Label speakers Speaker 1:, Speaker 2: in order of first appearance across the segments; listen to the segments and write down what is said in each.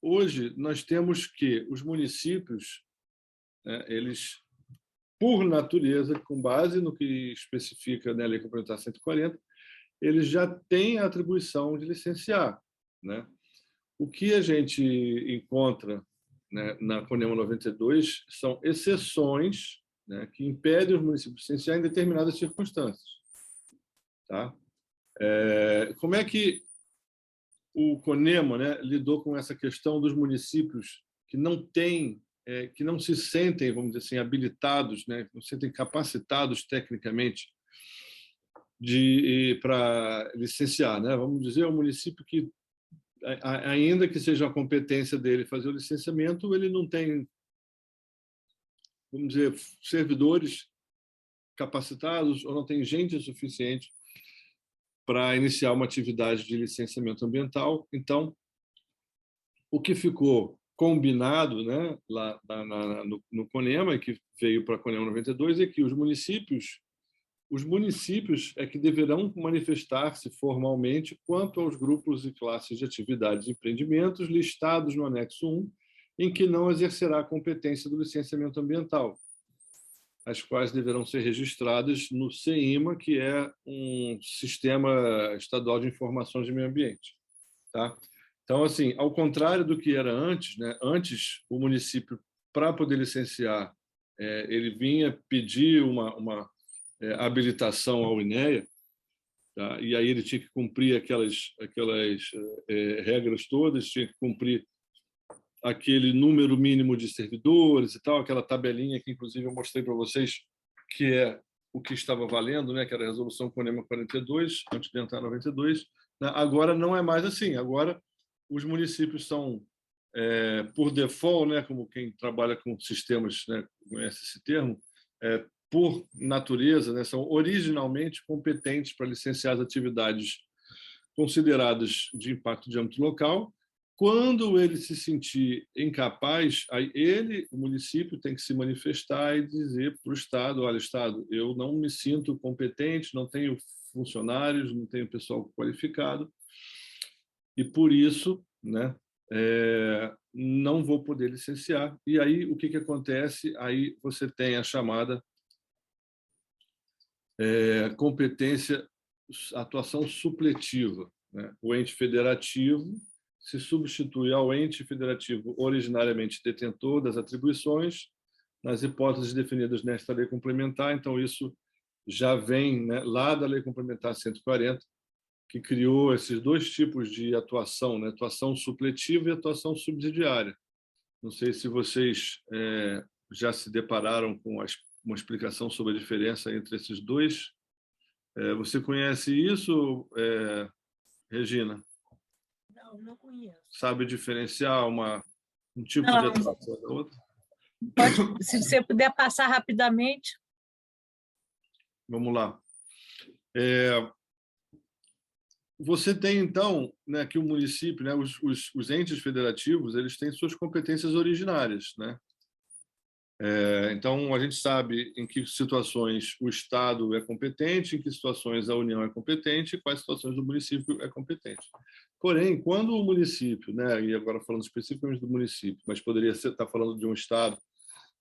Speaker 1: hoje nós temos que os municípios, né, eles, por natureza, com base no que especifica, né, a Lei Complementar 140, eles já têm a atribuição de licenciar, né? O que a gente encontra, né, na CONEMA 92 são exceções, né, que impedem os municípios de licenciar em determinadas circunstâncias. Tá? Como é que o CONEMA, né, lidou com essa questão dos municípios que não têm, que não se sentem, vamos dizer assim, habilitados, né, não se sentem capacitados tecnicamente para licenciar, né? Vamos dizer, um município que, ainda que seja a competência dele fazer o licenciamento, ele não tem, vamos dizer, servidores capacitados ou não tem gente suficiente para iniciar uma atividade de licenciamento ambiental. Então, o que ficou combinado, né, lá no CONEMA, e que veio para a CONEMA 92, é que os municípios é que deverão manifestar-se formalmente quanto aos grupos e classes de atividades e empreendimentos listados no anexo 1, em que não exercerá a competência do licenciamento ambiental, as quais deverão ser registradas no CEIMA, que é um sistema estadual de informações de meio ambiente. Tá? Então, assim, ao contrário do que era antes, né? Antes, o município, para poder licenciar, ele vinha pedir uma habilitação ao INEA, tá? E aí ele tinha que cumprir aquelas regras todas, tinha que cumprir aquele número mínimo de servidores e tal, aquela tabelinha que, inclusive, eu mostrei para vocês, que é o que estava valendo, né? Que era a resolução CONEMA 42, antes de entrar 92. Né? Agora não é mais assim. Agora, os municípios são, por default, né? Como quem trabalha com sistemas, né, conhece esse termo, por natureza, né, são originalmente competentes para licenciar as atividades consideradas de impacto de âmbito local. Quando ele se sentir incapaz, aí o município, tem que se manifestar e dizer para o Estado: olha, Estado, eu não me sinto competente, não tenho funcionários, não tenho pessoal qualificado, e por isso, né, não vou poder licenciar. E aí o que acontece? Aí você tem a chamada competência, atuação supletiva, né? O ente federativo se substitui ao ente federativo originariamente detentor das atribuições, nas hipóteses definidas nesta lei complementar. Então, isso já vem, né, lá da Lei Complementar 140, que criou esses dois tipos de atuação, né? Atuação supletiva e atuação subsidiária. Não sei se vocês já se depararam com uma explicação sobre a diferença entre esses dois. Você conhece isso, Regina?
Speaker 2: Não, não conheço.
Speaker 1: Sabe diferenciar um tipo
Speaker 2: não.
Speaker 1: de atuação da outra?
Speaker 2: Se você puder passar rapidamente.
Speaker 1: Vamos lá. Você tem, então, né, que o município, né, os entes federativos, eles têm suas competências originárias, né? Então, a gente sabe em que situações o Estado é competente, em que situações a União é competente e quais situações o município é competente. Porém, quando o município, né, e agora falando especificamente do município, mas poderia estar falando de um Estado,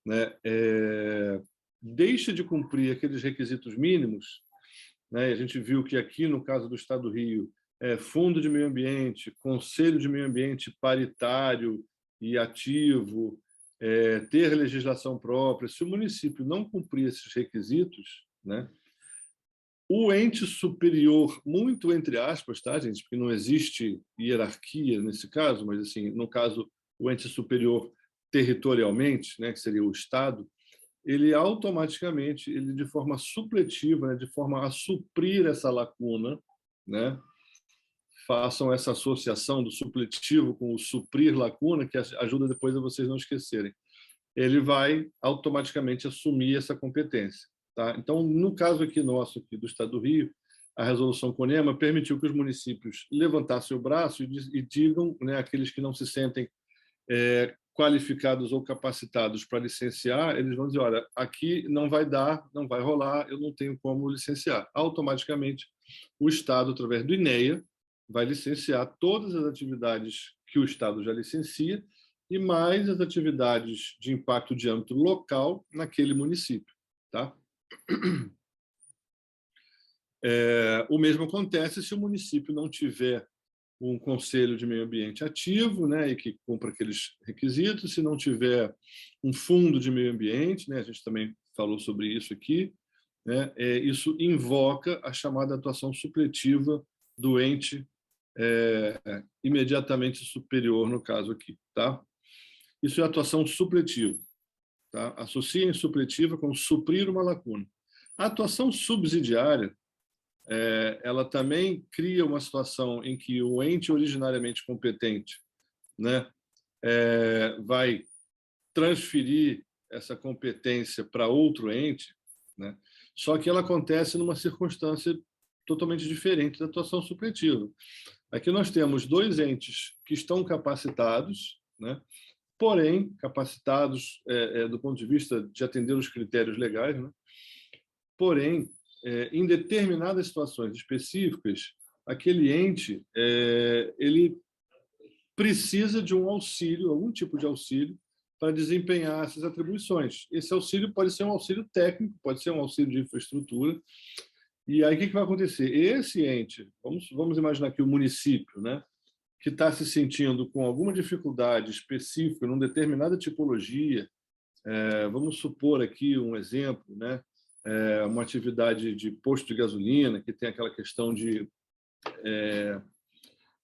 Speaker 1: né, deixa de cumprir aqueles requisitos mínimos, né, e a gente viu que aqui, no caso do Estado do Rio, Fundo de Meio Ambiente, Conselho de Meio Ambiente paritário e ativo, ter legislação própria. Se o município não cumprir esses requisitos, né, o ente superior, muito entre aspas, tá, gente? Porque não existe hierarquia nesse caso, mas, assim, no caso, o ente superior territorialmente, né, que seria o Estado, ele automaticamente, ele de forma supletiva, né, de forma a suprir essa lacuna, né, façam essa associação do supletivo com o suprir lacuna, que ajuda depois a vocês não esquecerem. Ele vai automaticamente assumir essa competência. Tá? Então, no caso aqui nosso, aqui do Estado do Rio, a resolução CONEMA permitiu que os municípios levantassem o braço e digam, né, aqueles que não se sentem qualificados ou capacitados para licenciar, eles vão dizer: olha, aqui não vai dar, não vai rolar, eu não tenho como licenciar. Automaticamente, o Estado, através do INEA, vai licenciar todas as atividades que o Estado já licencia, e mais as atividades de impacto de âmbito local naquele município. Tá? O mesmo acontece se o município não tiver um conselho de meio ambiente ativo, né, e que cumpra aqueles requisitos, se não tiver um fundo de meio ambiente, né, a gente também falou sobre isso aqui, né, isso invoca a chamada atuação supletiva do ente imediatamente superior, no caso aqui. Tá? Isso é atuação supletiva. Tá? Associem supletiva com suprir uma lacuna. A atuação subsidiária, ela também cria uma situação em que o ente originariamente competente, né, vai transferir essa competência para outro ente, né, só que ela acontece numa circunstância totalmente diferente da atuação supletiva. Aqui nós temos dois entes que estão capacitados, né, porém, capacitados do ponto de vista de atender os critérios legais, né, porém, em determinadas situações específicas, aquele ente ele precisa de um auxílio, algum tipo de auxílio, para desempenhar essas atribuições. Esse auxílio pode ser um auxílio técnico, pode ser um auxílio de infraestrutura. E aí, o que vai acontecer? Esse ente, vamos imaginar que o município, né, que está se sentindo com alguma dificuldade específica numa determinada tipologia, vamos supor aqui um exemplo, né, uma atividade de posto de gasolina, que tem aquela questão de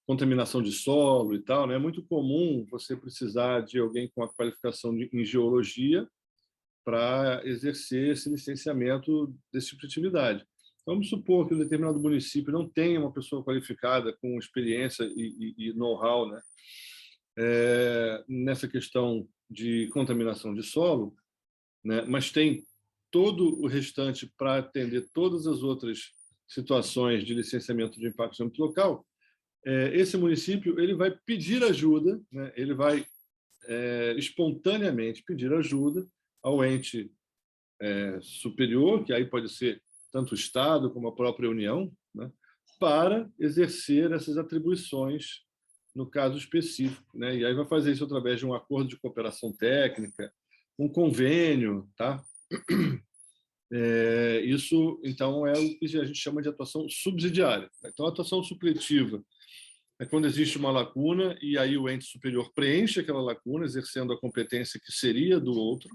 Speaker 1: contaminação de solo e tal, né? É muito comum você precisar de alguém com a qualificação em geologia para exercer esse licenciamento desse tipo de atividade. Vamos supor que um determinado município não tenha uma pessoa qualificada com experiência e know-how, né, nessa questão de contaminação de solo, né, mas tem todo o restante para atender todas as outras situações de licenciamento de impacto no âmbito local. Esse município ele vai pedir ajuda, né, ele vai espontaneamente pedir ajuda ao ente superior, que aí pode ser tanto o Estado como a própria União, né, para exercer essas atribuições no caso específico, né? E aí vai fazer isso através de um acordo de cooperação técnica, um convênio, tá? Isso, então, é o que a gente chama de atuação subsidiária. Então, a atuação supletiva é quando existe uma lacuna e aí o ente superior preenche aquela lacuna, exercendo a competência que seria do outro,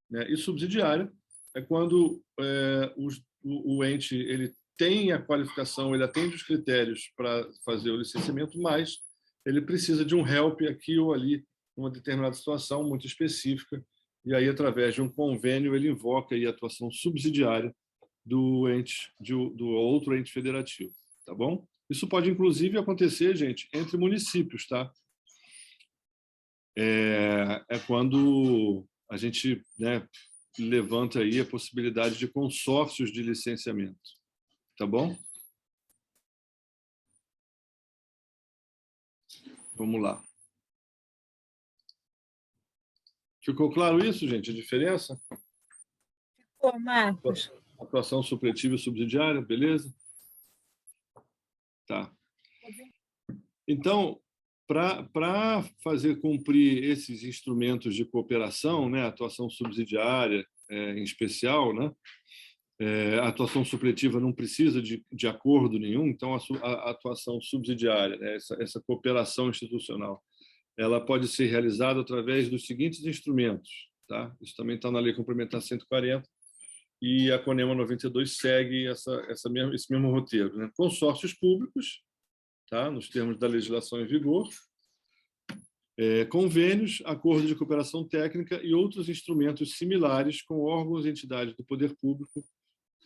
Speaker 1: né? E subsidiária é quando o ente ele tem a qualificação, ele atende os critérios para fazer o licenciamento, mas ele precisa de um help aqui ou ali, numa determinada situação muito específica, e aí, através de um convênio, ele invoca aí a atuação subsidiária do outro ente federativo. Tá bom? Isso pode, inclusive, acontecer, gente, entre municípios. Tá? Quando a gente, né, levanta aí a possibilidade de consórcios de licenciamento. Tá bom? Vamos lá. Ficou claro isso, gente? A diferença?
Speaker 2: Ficou, Marcos.
Speaker 1: Atuação supletiva e subsidiária, beleza? Tá. Então, para fazer cumprir esses instrumentos de cooperação, né, atuação subsidiária em especial, né, a atuação supletiva não precisa de acordo nenhum, então a atuação subsidiária, né, essa cooperação institucional, ela pode ser realizada através dos seguintes instrumentos. Tá? Isso também está na Lei Complementar 140, e a CONEMA 92 segue esse mesmo roteiro. Né? Consórcios públicos, tá? Nos termos da legislação em vigor, convênios, acordos de cooperação técnica e outros instrumentos similares com órgãos e entidades do poder público,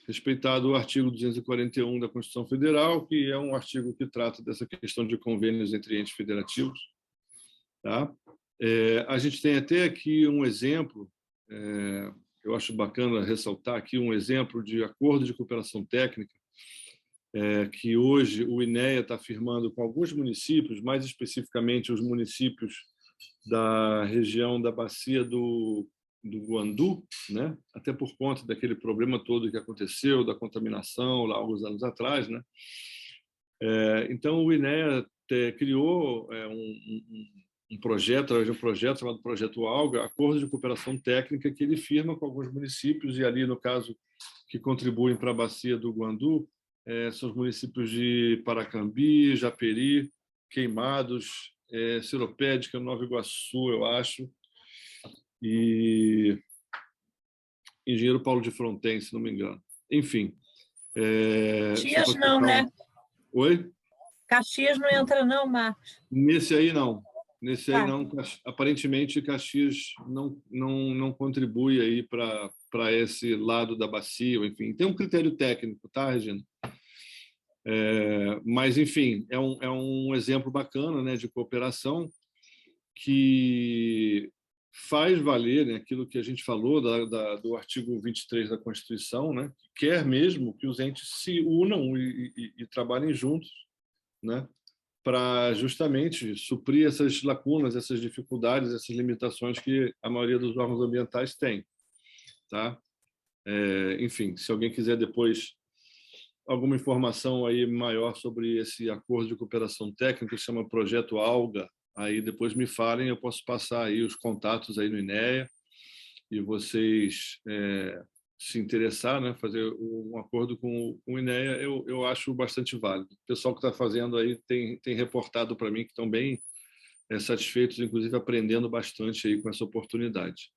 Speaker 1: respeitado o artigo 241 da Constituição Federal, que é um artigo que trata dessa questão de convênios entre entes federativos. Tá? A gente tem até aqui um exemplo, eu acho bacana ressaltar aqui um exemplo de acordo de cooperação técnica, que hoje o INEA está firmando com alguns municípios, mais especificamente os municípios da região da Bacia do Guandu, né? Até por conta daquele problema todo que aconteceu, da contaminação, lá alguns anos atrás, né? Então, o INEA criou um projeto, através de um projeto chamado Projeto ALGA, Acordo de Cooperação Técnica, que ele firma com alguns municípios, e ali, no caso, que contribuem para a bacia do Guandu, são os municípios de Paracambi, Japeri, Queimados, Seropédica, Nova Iguaçu, eu acho, e Engenheiro Paulo de Fronten, se não me engano. Enfim.
Speaker 2: Caxias não, né?
Speaker 1: Oi?
Speaker 2: Caxias não entra não, Marcos?
Speaker 1: Nesse aí não. Nesse aí não. Aparentemente, Caxias não contribui aí para esse lado da bacia, enfim. Tem um critério técnico, tá, Regina? Mas, enfim, é um exemplo bacana, né, de cooperação que faz valer, né, aquilo que a gente falou do artigo 23 da Constituição, né, que quer mesmo que os entes se unam e trabalhem juntos, né, para justamente suprir essas lacunas, essas dificuldades, essas limitações que a maioria dos órgãos ambientais tem. Tá? Enfim, se alguém quiser depois alguma informação aí maior sobre esse acordo de cooperação técnica, que se chama Projeto ALGA, aí depois me falem, eu posso passar aí os contatos aí no INEA e vocês se interessar, né, fazer um acordo com o INEA, eu acho bastante válido. O pessoal que está fazendo aí tem reportado para mim que estão bem satisfeitos, inclusive aprendendo bastante aí com essa oportunidade.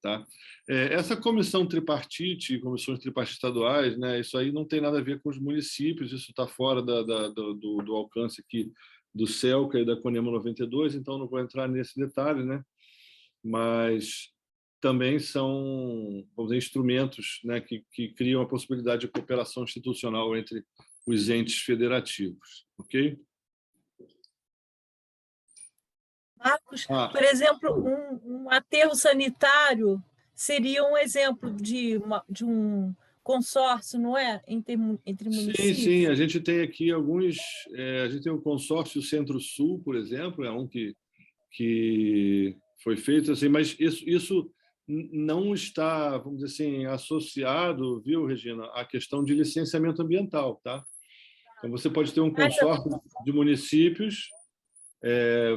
Speaker 1: Tá? Essa comissão tripartite, comissões tripartites estaduais, né, isso aí não tem nada a ver com os municípios, isso está fora do alcance aqui do CELCA e da CONEMA 92, então não vou entrar nesse detalhe, né? Mas também são, vamos dizer, instrumentos, né, que criam a possibilidade de cooperação institucional entre os entes federativos, ok?
Speaker 2: Marcos, por exemplo, um aterro sanitário seria um exemplo de um consórcio, não é? Entre municípios?
Speaker 1: Sim, a gente tem aqui alguns... a gente tem o consórcio Centro-Sul, por exemplo, é um que foi feito, assim, mas isso não está, vamos dizer assim, associado, viu, Regina, à questão de licenciamento ambiental, tá? Então, você pode ter um consórcio de municípios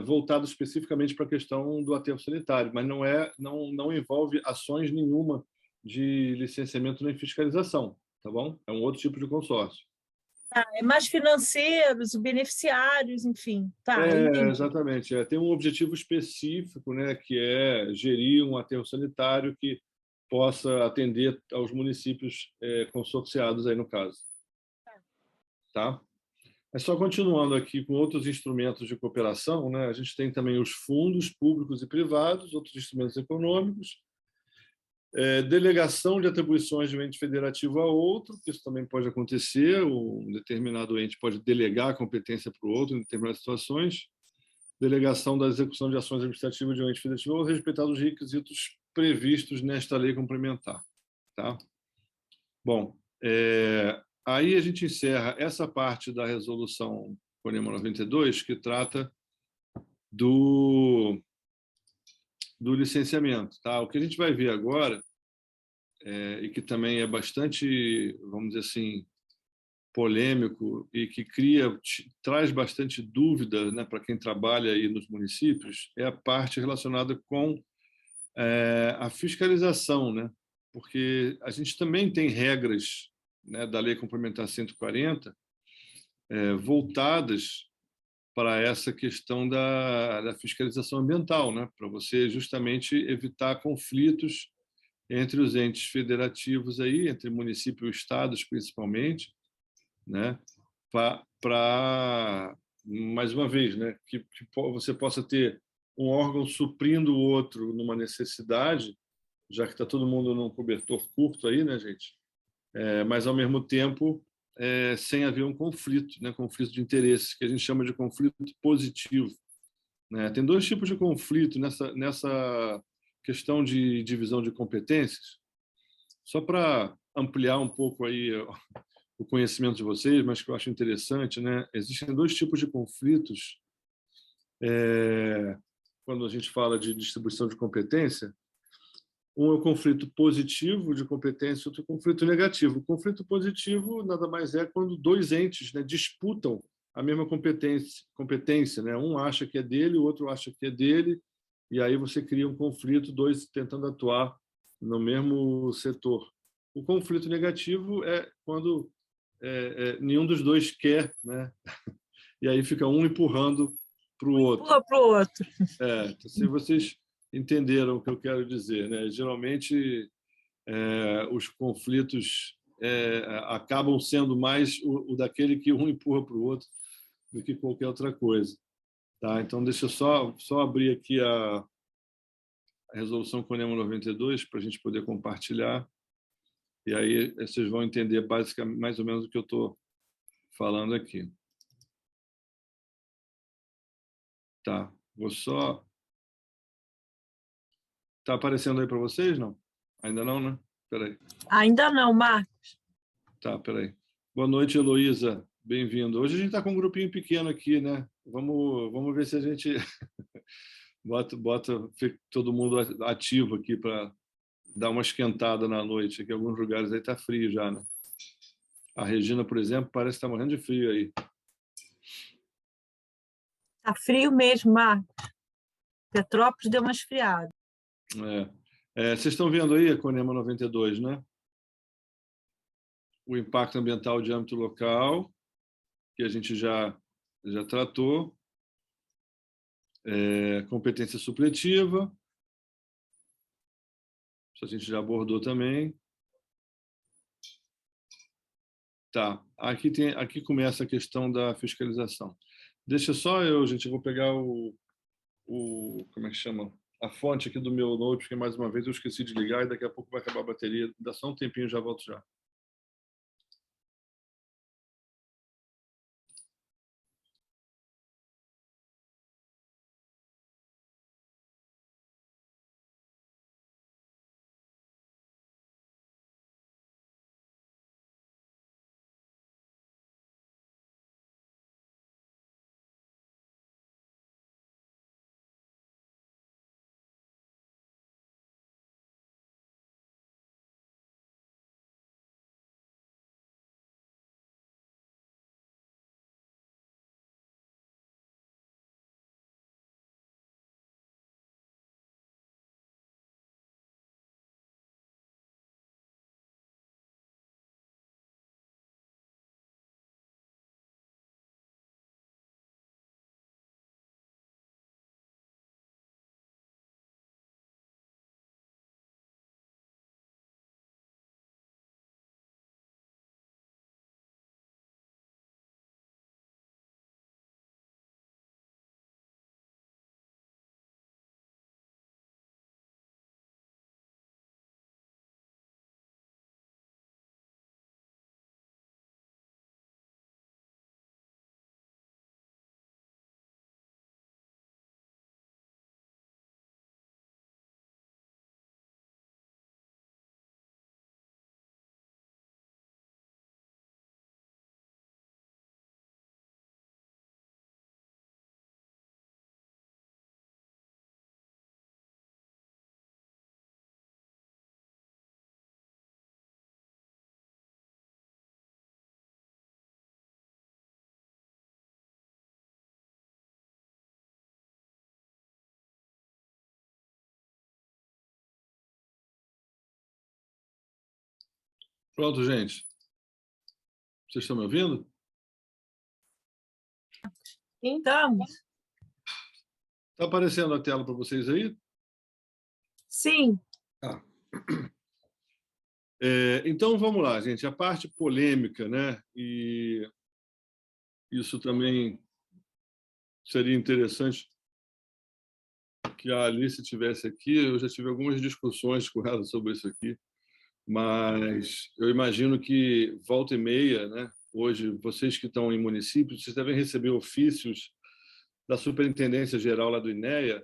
Speaker 1: voltado especificamente para a questão do aterro sanitário, mas não envolve ações nenhuma de licenciamento nem fiscalização, tá bom? É um outro tipo de consórcio.
Speaker 2: É mais financeiros, beneficiários, enfim.
Speaker 1: Exatamente. Tem um objetivo específico, né, que é gerir um aterro sanitário que possa atender aos municípios consorciados aí no caso. Tá? Só continuando aqui com outros instrumentos de cooperação, né, a gente tem também os fundos públicos e privados, outros instrumentos econômicos, delegação de atribuições de um ente federativo a outro, que isso também pode acontecer, um determinado ente pode delegar a competência para o outro em determinadas situações, delegação da execução de ações administrativas de um ente federativo ou respeitar os requisitos previstos nesta lei complementar. Tá? Bom, aí a gente encerra essa parte da resolução CONEMA 92, que trata do licenciamento. Tá? O que a gente vai ver agora, e que também é bastante, vamos dizer assim, polêmico e que traz bastante dúvida, né, para quem trabalha aí nos municípios, é a parte relacionada com a fiscalização, né? Porque a gente também tem regras, né, da Lei Complementar 140 voltadas para essa questão da fiscalização ambiental, né? Para você justamente evitar conflitos entre os entes federativos aí, entre municípios e estados principalmente, né? Para mais uma vez, né, que você possa ter um órgão suprindo o outro numa necessidade, já que está todo mundo num cobertor curto aí, né, gente? Mas ao mesmo tempo sem haver um conflito, né, conflito de interesses, que a gente chama de conflito positivo, né? Tem dois tipos de conflito nessa questão de divisão de competências. Só para ampliar um pouco aí o conhecimento de vocês, mas que eu acho interessante, né? Existem dois tipos de conflitos quando a gente fala de distribuição de competência. Um é o conflito positivo de competência, outro é o conflito negativo. O conflito positivo nada mais é quando dois entes, né, disputam a mesma competência, né? Um acha que é dele, o outro acha que é dele, e aí você cria um conflito, dois tentando atuar no mesmo setor. O conflito negativo é quando nenhum dos dois quer, né? E aí fica um empurrando para o outro.
Speaker 2: Empurra para o outro.
Speaker 1: Se vocês entenderam o que eu quero dizer, né? Geralmente, os conflitos acabam sendo mais o daquele que um empurra para o outro do que qualquer outra coisa. Tá? Então, deixa eu só abrir aqui a resolução CONEMA 92 para a gente poder compartilhar. E aí vocês vão entender basicamente mais ou menos o que eu estou falando aqui. Tá, vou só... Está aparecendo aí para vocês, não? Ainda não, né? Espera aí.
Speaker 2: Ainda não, Marcos.
Speaker 1: Tá, espera aí. Boa noite, Heloísa. Bem-vindo. Hoje a gente está com um grupinho pequeno aqui, né? Vamos ver se a gente bota todo mundo ativo aqui para dar uma esquentada na noite. Aqui em alguns lugares aí está frio já, né? A Regina, por exemplo, parece que está morrendo de frio aí.
Speaker 2: Está frio mesmo, Marcos. Petrópolis deu uma esfriada.
Speaker 1: Vocês estão vendo aí a CONEMA 92, né? O impacto ambiental de âmbito local, que a gente já tratou. Competência supletiva, isso a gente já abordou também. Tá, aqui começa a questão da fiscalização. Deixa só gente, eu vou pegar como é que chama? A fonte aqui do meu note, porque mais uma vez eu esqueci de ligar e daqui a pouco vai acabar a bateria. Dá só um tempinho, já volto já. Pronto, gente. Vocês estão me ouvindo?
Speaker 2: Estamos.
Speaker 1: Está aparecendo a tela para vocês aí?
Speaker 2: Sim.
Speaker 1: Então, vamos lá, gente. A parte polêmica, né? E isso também seria interessante que a Alice estivesse aqui. Eu já tive algumas discussões com ela sobre isso aqui, mas eu imagino que volta e meia, né? Hoje, vocês que estão em municípios, vocês devem receber ofícios da Superintendência Geral lá do INEA,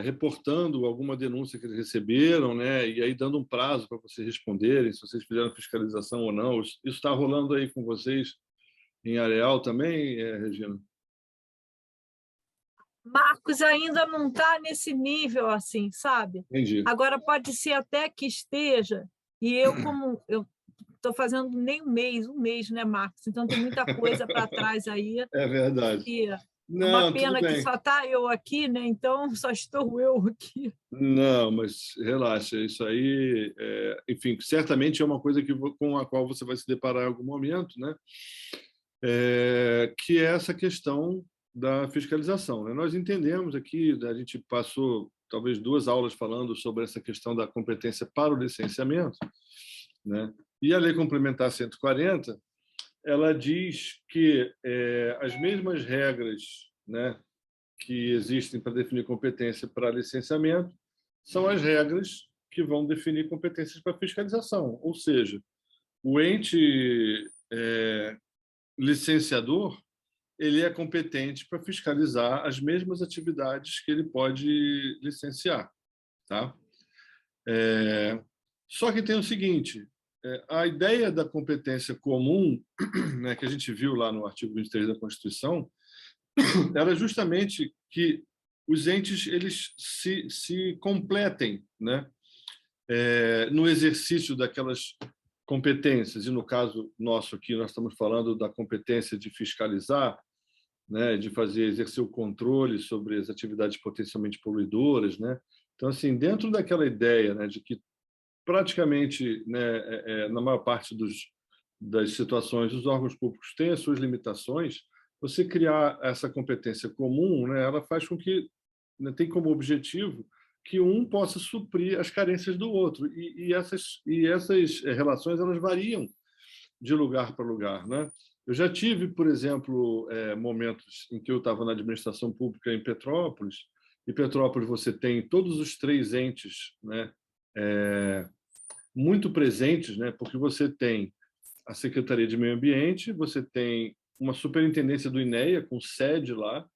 Speaker 1: reportando alguma denúncia que eles receberam, né? E aí dando um prazo para vocês responderem, se vocês fizeram fiscalização ou não. Isso está rolando aí com vocês em Areal também, Regina?
Speaker 2: Marcos ainda não está nesse nível assim, sabe?
Speaker 1: Entendi.
Speaker 2: Agora pode ser até que esteja, e eu, como eu estou fazendo nem um mês, né, Marcos? Então tem muita coisa para trás aí.
Speaker 1: É verdade.
Speaker 2: E é uma
Speaker 1: Não, tudo
Speaker 2: pena que
Speaker 1: bem.
Speaker 2: só está eu aqui, né? Então só estou eu aqui.
Speaker 1: Não, mas relaxa, isso aí, enfim, certamente é uma coisa com a qual você vai se deparar em algum momento, né? Que é essa questão da fiscalização, né? Nós entendemos aqui, a gente passou talvez 2 aulas falando sobre essa questão da competência para o licenciamento, né? E a Lei Complementar 140, ela diz que as mesmas regras, né, que existem para definir competência para licenciamento são as regras que vão definir competências para fiscalização. Ou seja, o ente licenciador ele é competente para fiscalizar as mesmas atividades que ele pode licenciar, tá? Só que tem o seguinte, a ideia da competência comum, né, que a gente viu lá no artigo 23 da Constituição, era justamente que os entes eles se completem, né, no exercício daquelas competências. E no caso nosso aqui, nós estamos falando da competência de fiscalizar, né, de exercer o controle sobre as atividades potencialmente poluidoras, né? Então, assim, dentro daquela ideia, né, de que praticamente, né, na maior parte das situações, os órgãos públicos têm as suas limitações, você criar essa competência comum, né, ela faz com que, né, tem como objetivo que um possa suprir as carências do outro. E essas relações elas variam de lugar para lugar, né? Eu já tive, por exemplo, momentos em que eu estava na administração pública em Petrópolis. Em Petrópolis você tem todos os 3 entes, né, muito presentes, né, porque você tem a Secretaria de Meio Ambiente, você tem uma superintendência do INEA, com sede lá,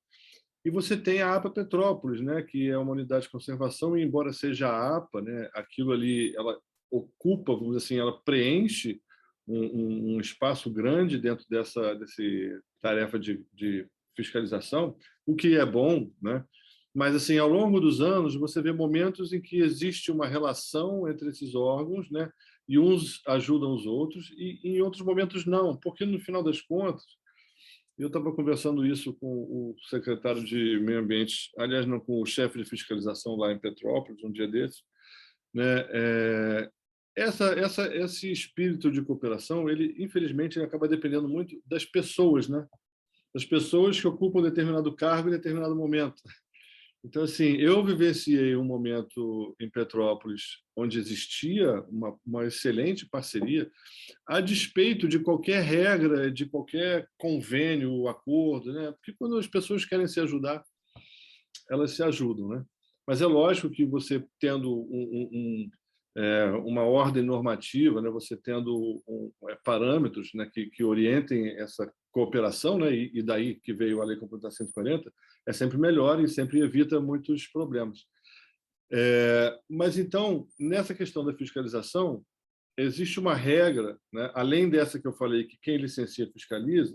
Speaker 1: e você tem a APA Petrópolis, né, que é uma unidade de conservação, e embora seja a APA, né, aquilo ali, ela ocupa, vamos dizer assim, ela preenche um espaço grande dentro dessa tarefa de fiscalização, o que é bom, né? Mas, assim, ao longo dos anos, você vê momentos em que existe uma relação entre esses órgãos, né? E uns ajudam os outros, e em outros momentos não, porque, no final das contas, eu estava conversando isso com o secretário de Meio Ambiente, aliás, não, com o chefe de fiscalização lá em Petrópolis, um dia desses, né? Esse espírito de cooperação, ele, infelizmente, ele acaba dependendo muito das pessoas, né? Das pessoas que ocupam determinado cargo em determinado momento. Então, assim, eu vivenciei um momento em Petrópolis onde existia uma excelente parceria, a despeito de qualquer regra, de qualquer convênio, acordo, né? Porque quando as pessoas querem se ajudar, elas se ajudam, né? Mas é lógico que você tendo uma ordem normativa, né? Você tendo parâmetros, né? que orientem essa cooperação, né? E daí que veio a Lei Complementar 140, é sempre melhor e sempre evita muitos problemas. Mas, então, nessa questão da fiscalização, existe uma regra, né? Além dessa que eu falei, que quem licencia fiscaliza,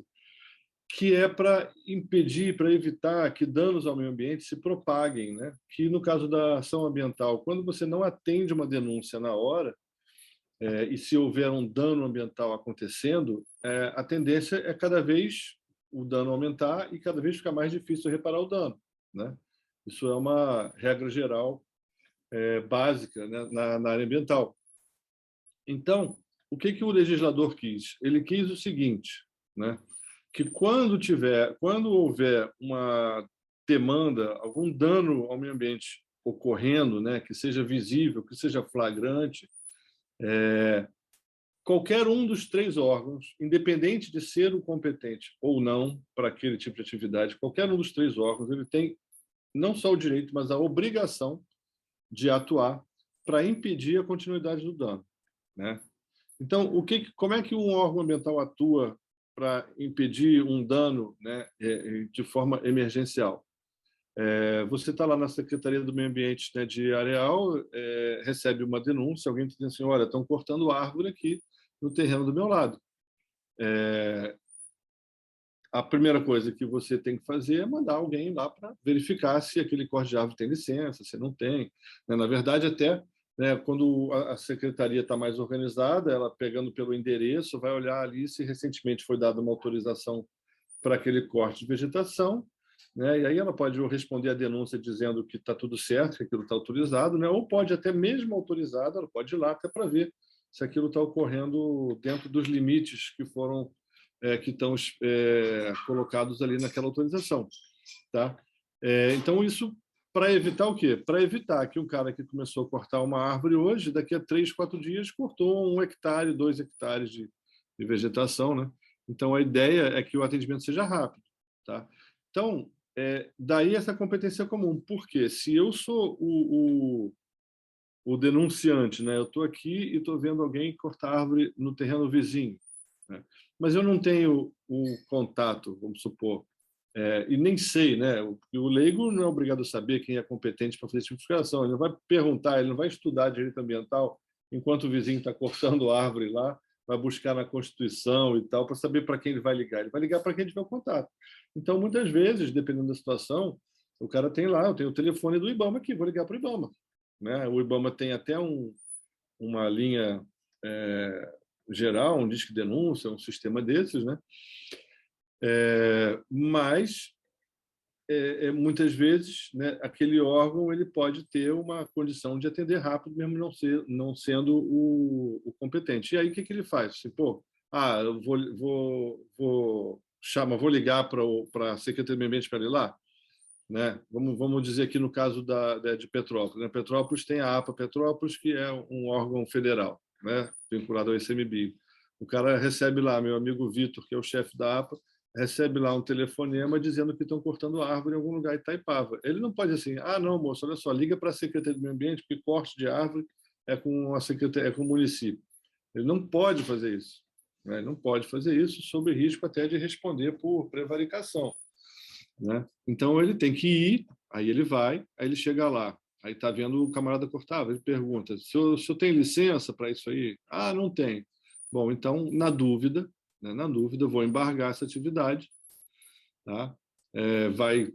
Speaker 1: que é para impedir, para evitar que danos ao meio ambiente se propaguem, né? Que, no caso da ação ambiental, quando você não atende uma denúncia na hora, e se houver um dano ambiental acontecendo, a tendência é cada vez o dano aumentar e cada vez ficar mais difícil reparar o dano, né? Isso é uma regra geral básica, né, na área ambiental. Então, o que o legislador quis? Ele quis o seguinte, né? Que quando houver uma demanda, algum dano ao meio ambiente ocorrendo, né, que seja visível, que seja flagrante, qualquer um dos 3 órgãos, independente de ser o competente ou não para aquele tipo de atividade, qualquer um dos 3 órgãos, ele tem não só o direito, mas a obrigação de atuar para impedir a continuidade do dano, né? Então, como é que um órgão ambiental atua para impedir um dano, né, de forma emergencial? Você está lá na Secretaria do Meio Ambiente, né, de Areal, recebe uma denúncia, alguém diz assim, olha, estão cortando árvore aqui no terreno do meu lado. A primeira coisa que você tem que fazer é mandar alguém lá para verificar se aquele corte de árvore tem licença, se não tem, né? Na verdade, até né, quando a secretaria está mais organizada, ela pegando pelo endereço, vai olhar ali se recentemente foi dada uma autorização para aquele corte de vegetação, né, e aí ela pode responder a denúncia dizendo que está tudo certo, que aquilo está autorizado, né, ou pode até mesmo autorizado, ela pode ir lá até para ver se aquilo está ocorrendo dentro dos limites que foram que estão colocados ali naquela autorização, tá? Então isso para evitar o quê? Para evitar que um cara que começou a cortar uma árvore hoje, daqui a 3, 4 dias, cortou 1 hectare, 2 hectares de vegetação, né? Então a ideia é que o atendimento seja rápido, tá? Então daí essa competência comum, porque se eu sou o denunciante, né? Eu estou aqui e estou vendo alguém cortar árvore no terreno vizinho, né? Mas eu não tenho o contato, vamos supor, e nem sei, né? O leigo não é obrigado a saber quem é competente para fazer esse tipo de fiscalização. Ele não vai perguntar, ele não vai estudar direito ambiental enquanto o vizinho está cortando árvore lá, vai buscar na Constituição e tal para saber para quem ele vai ligar. Ele vai ligar para quem tiver o contato. Então, muitas vezes, dependendo da situação, o cara tem lá, eu tenho o telefone do IBAMA aqui, vou ligar para o IBAMA, né? O IBAMA tem até uma linha geral, um disque denúncia, um sistema desses, né? Mas muitas vezes, né, aquele órgão ele pode ter uma condição de atender rápido, mesmo não sendo o competente. E aí o que ele faz? Assim, pô, eu vou ligar para a Secretaria do Meio Ambiente para ir lá, né? Vamos dizer aqui no caso de Petrópolis, né? Petrópolis tem a APA Petrópolis, que é um órgão federal, né, vinculado ao ICMBio. O cara recebe lá, meu amigo Vitor, que é o chefe da APA, recebe lá um telefonema dizendo que estão cortando árvore em algum lugar em Itaipava. Ele não pode assim, não, moço, olha só, liga para a Secretaria do Meio Ambiente, porque corte de árvore é com a secretaria, é com o município. Ele não pode fazer isso, né? Ele não pode fazer isso sob risco até de responder por prevaricação, né? Então ele tem que ir, aí ele vai, aí ele chega lá, aí está vendo o camarada cortar, ele pergunta, se eu tenho licença para isso aí? Não tem. Bom, então, na dúvida, eu vou embargar essa atividade, tá? Vai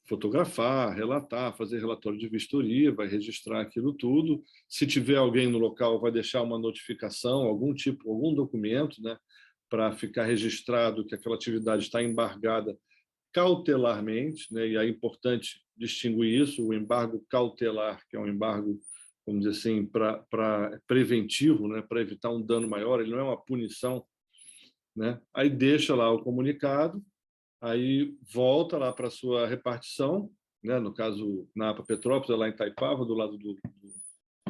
Speaker 1: fotografar, relatar, fazer relatório de vistoria, vai registrar aquilo tudo. Se tiver alguém no local, vai deixar uma notificação, algum documento, né, para ficar registrado que aquela atividade está embargada cautelarmente, né? E é importante distinguir isso, o embargo cautelar, que é um embargo, vamos dizer assim, para preventivo, né? Para evitar um dano maior, ele não é uma punição, né? Aí deixa lá o comunicado, aí volta lá para a sua repartição, né? No caso, na APA Petrópolis, lá em Itaipava, do lado do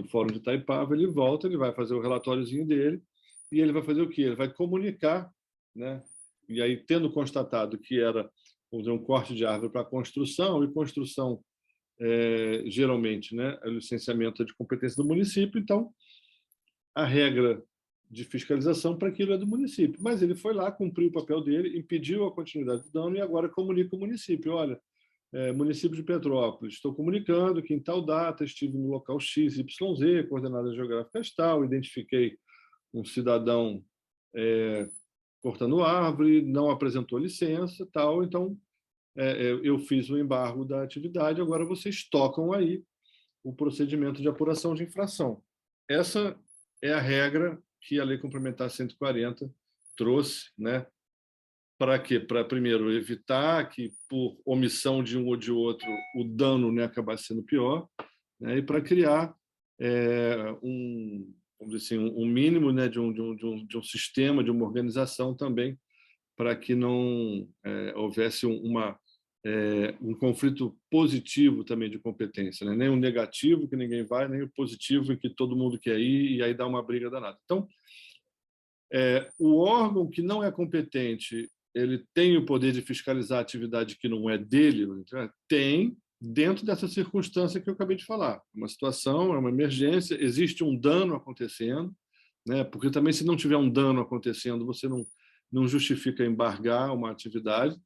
Speaker 1: Fórum de Itaipava, ele volta, ele vai fazer o relatóriozinho dele e ele vai fazer o quê? Ele vai comunicar, né? E aí, tendo constatado que era, vamos dizer, um corte de árvore para construção, e construção, geralmente, né, o licenciamento é de competência do município, então a regra de fiscalização para aquilo é do município. Mas ele foi lá, cumpriu o papel dele, impediu a continuidade do dano e agora comunica o município. Olha, município de Petrópolis, estou comunicando que em tal data estive no local XYZ, coordenadas geográficas tal, identifiquei um cidadão cortando árvore, não apresentou licença, tal, então eu fiz o embargo da atividade, agora vocês tocam aí o procedimento de apuração de infração. Essa é a regra que a Lei Complementar 140 trouxe, né? Para quê? Para, primeiro, evitar que, por omissão de um ou de outro, o dano, né, acabasse sendo pior, né? E para criar vamos dizer assim, um mínimo, né, de um sistema, de uma organização também, para que não houvesse um conflito positivo também de competência, né? Nem o negativo, que ninguém vai, nem o positivo, em que todo mundo quer ir, e aí dá uma briga danada. Então, o órgão que não é competente, ele tem o poder de fiscalizar a atividade que não é dele? Tem, dentro dessa circunstância que eu acabei de falar. Uma situação, é uma emergência, existe um dano acontecendo, né? Porque também, se não tiver um dano acontecendo, você não justifica embargar uma atividade.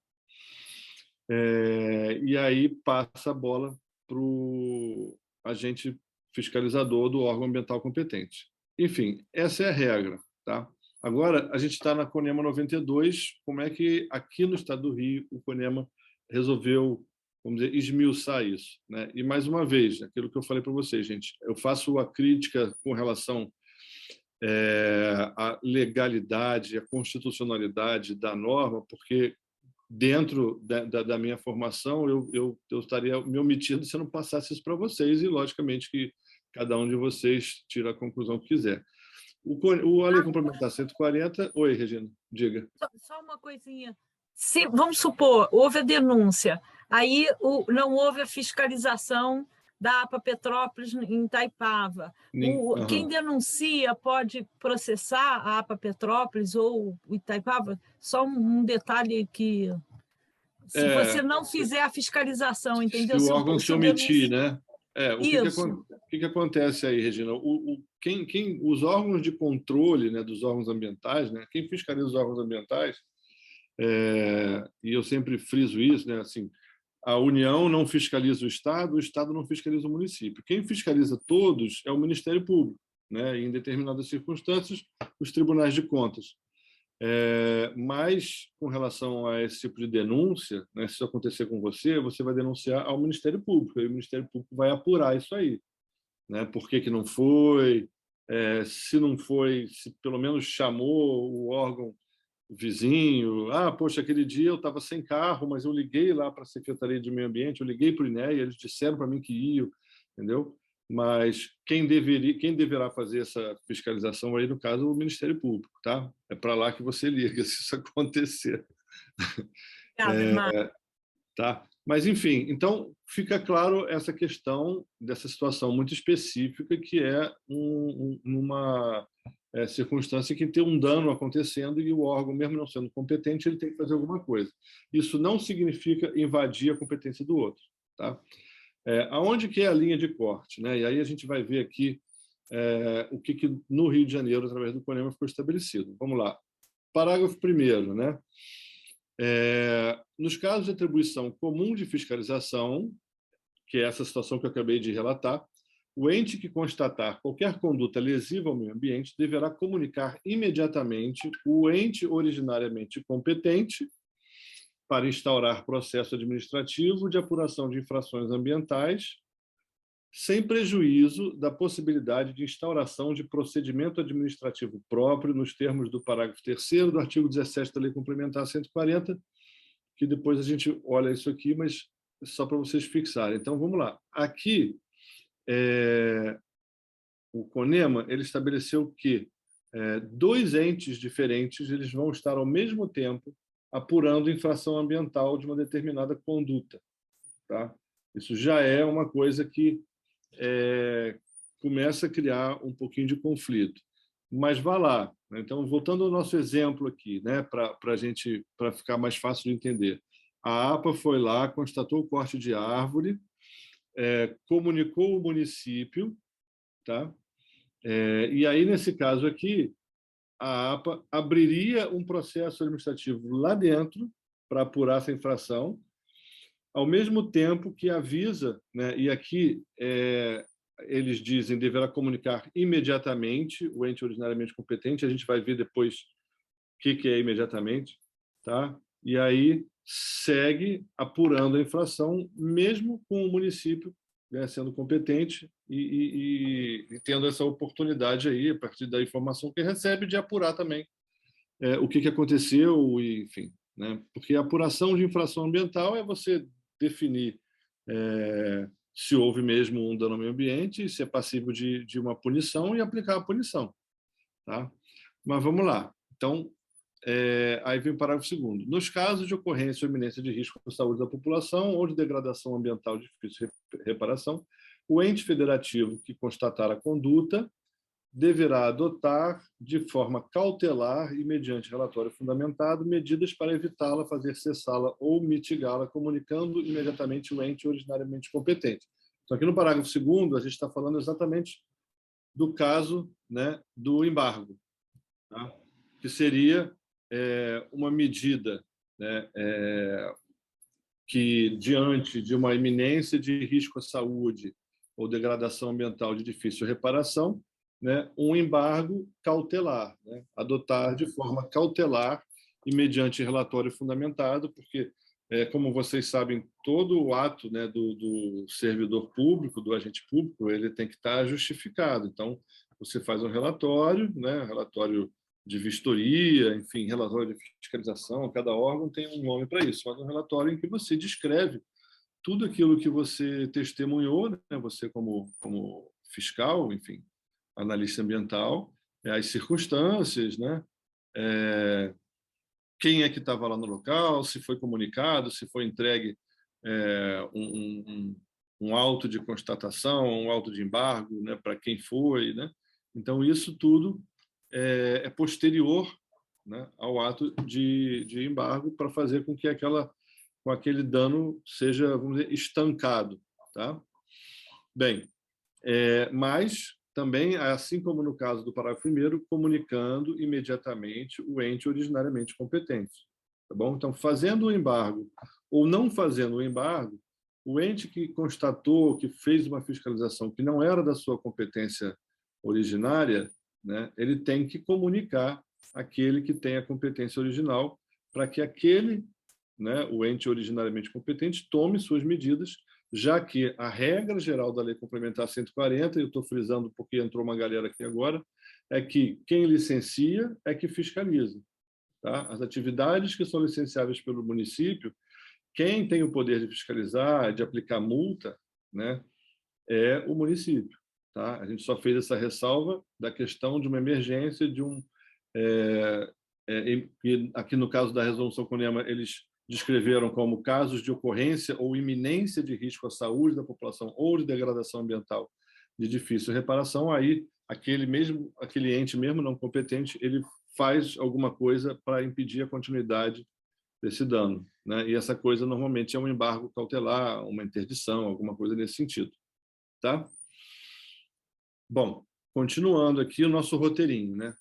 Speaker 1: E aí passa a bola para o agente fiscalizador do órgão ambiental competente. Enfim, essa é a regra, tá? Agora, a gente está na CONEMA 92, como é que aqui no estado do Rio o CONEMA resolveu vamos dizer, esmiuçar isso, né? E, mais uma vez, aquilo que eu falei para vocês, gente, eu faço a crítica com relação à legalidade, à constitucionalidade da norma, porque dentro da minha formação eu estaria me omitindo se eu não passasse isso para vocês, e, logicamente, que cada um de vocês tira a conclusão que quiser. A Lei Complementar 140... Oi, Regina, diga.
Speaker 2: Só uma coisinha. Vamos supor, houve a denúncia, aí não houve a fiscalização da APA Petrópolis em Itaipava. Quem denuncia pode processar a APA Petrópolis ou o Itaipava? Só um detalhe que... Se você não fizer a fiscalização, entendeu?
Speaker 1: Se o órgão se omitir, né?
Speaker 2: Isso.
Speaker 1: O que acontece aí, Regina? Os órgãos de controle, né, dos órgãos ambientais, né, quem fiscaliza os órgãos ambientais, e eu sempre friso isso, né, assim, a União não fiscaliza o Estado não fiscaliza o município. Quem fiscaliza todos é o Ministério Público, né, e, em determinadas circunstâncias, os tribunais de contas. Mas, com relação a esse tipo de denúncia, né, se isso acontecer com você, você vai denunciar ao Ministério Público, e o Ministério Público vai apurar isso aí, né? Por que não foi, se não foi, se pelo menos chamou o órgão vizinho. Poxa, aquele dia eu estava sem carro, mas eu liguei lá para a Secretaria de Meio Ambiente, eu liguei para o INEA, eles disseram para mim que iam, entendeu? Mas quem deverá fazer essa fiscalização aí, no caso, o Ministério Público, tá? É para lá que você liga se isso acontecer. Tá? Mas, enfim, então fica claro essa questão dessa situação muito específica, que é uma circunstância que tem um dano acontecendo e o órgão, mesmo não sendo competente, ele tem que fazer alguma coisa. Isso não significa invadir a competência do outro, tá? Aonde que é a linha de corte, né? E aí a gente vai ver aqui o que no Rio de Janeiro, através do CONEMA, ficou estabelecido. Vamos lá. Parágrafo 1º, né? Nos casos de atribuição comum de fiscalização, que é essa situação que eu acabei de relatar, o ente que constatar qualquer conduta lesiva ao meio ambiente deverá comunicar imediatamente o ente originariamente competente para instaurar processo administrativo de apuração de infrações ambientais, sem prejuízo da possibilidade de instauração de procedimento administrativo próprio nos termos do parágrafo 3º do artigo 17 da Lei Complementar 140, que depois a gente olha isso aqui, mas só para vocês fixarem. Então, vamos lá. Aqui, o CONEMA ele estabeleceu que 2 entes diferentes eles vão estar ao mesmo tempo apurando infração ambiental de uma determinada conduta, tá? Isso já é uma coisa que começa a criar um pouquinho de conflito. Mas vá lá. Então, voltando ao nosso exemplo aqui, né, para ficar mais fácil de entender. A APA foi lá, constatou o corte de árvore, comunicou o município, tá? E aí, nesse caso aqui, a APA abriria um processo administrativo lá dentro para apurar essa infração, ao mesmo tempo que avisa, né, e aqui eles dizem deverá comunicar imediatamente o ente originariamente competente, a gente vai ver depois o que é imediatamente, tá? E aí segue apurando a infração, mesmo com o município, né, sendo competente e tendo essa oportunidade aí, a partir da informação que recebe, de apurar também o que aconteceu, e, enfim, né? Porque a apuração de infração ambiental é você definir se houve mesmo um dano ao meio ambiente, se é passível de uma punição e aplicar a punição, tá? Mas vamos lá. Então, aí vem o parágrafo 2º. Nos casos de ocorrência ou iminência de risco à saúde da população ou de degradação ambiental de difícil reparação, o ente federativo que constatar a conduta deverá adotar, de forma cautelar e mediante relatório fundamentado, medidas para evitá-la, fazer cessá-la ou mitigá-la, comunicando imediatamente o ente originariamente competente. Então, aqui no parágrafo 2º, a gente está falando exatamente do caso, né, do embargo, tá? Que seria uma medida, né, que, diante de uma iminência de risco à saúde ou degradação ambiental de difícil reparação, né, um embargo cautelar, né, adotar de forma cautelar e mediante relatório fundamentado, porque como vocês sabem, todo o ato, né, do servidor público, do agente público, ele tem que estar justificado. Então, você faz um relatório, né, relatório de vistoria, enfim, relatório de fiscalização, cada órgão tem um nome para isso, mas um relatório em que você descreve tudo aquilo que você testemunhou, né, você como fiscal, enfim, analista ambiental, as circunstâncias, né, quem é que estava lá no local, se foi comunicado, se foi entregue um auto de constatação, um auto de embargo, né, para quem foi, né? Então, isso tudo é posterior, né, ao ato de embargo para fazer com que aquele dano seja, vamos dizer, estancado. Tá? Bem, mas também, assim como no caso do parágrafo 1º, comunicando imediatamente o ente originariamente competente. Tá bom? Então, fazendo o embargo ou não fazendo o embargo, o ente que constatou, que fez uma fiscalização que não era da sua competência originária, né, ele tem que comunicar aquele que tem a competência original para que aquele, né, o ente originariamente competente, tome suas medidas, já que a regra geral da Lei Complementar 140, eu estou frisando porque entrou uma galera aqui agora, é que quem licencia é que fiscaliza. Tá? As atividades que são licenciáveis pelo município, quem tem o poder de fiscalizar, de aplicar multa, né, é o município. Tá? A gente só fez essa ressalva da questão de uma emergência, e aqui no caso da resolução CUNEMA, eles descreveram como casos de ocorrência ou iminência de risco à saúde da população ou de degradação ambiental de difícil reparação, aí aquele ente mesmo não competente, ele faz alguma coisa para impedir a continuidade desse dano, né? E essa coisa normalmente é um embargo cautelar, uma interdição, alguma coisa nesse sentido. Tá? Bom, continuando aqui o nosso roteirinho, né?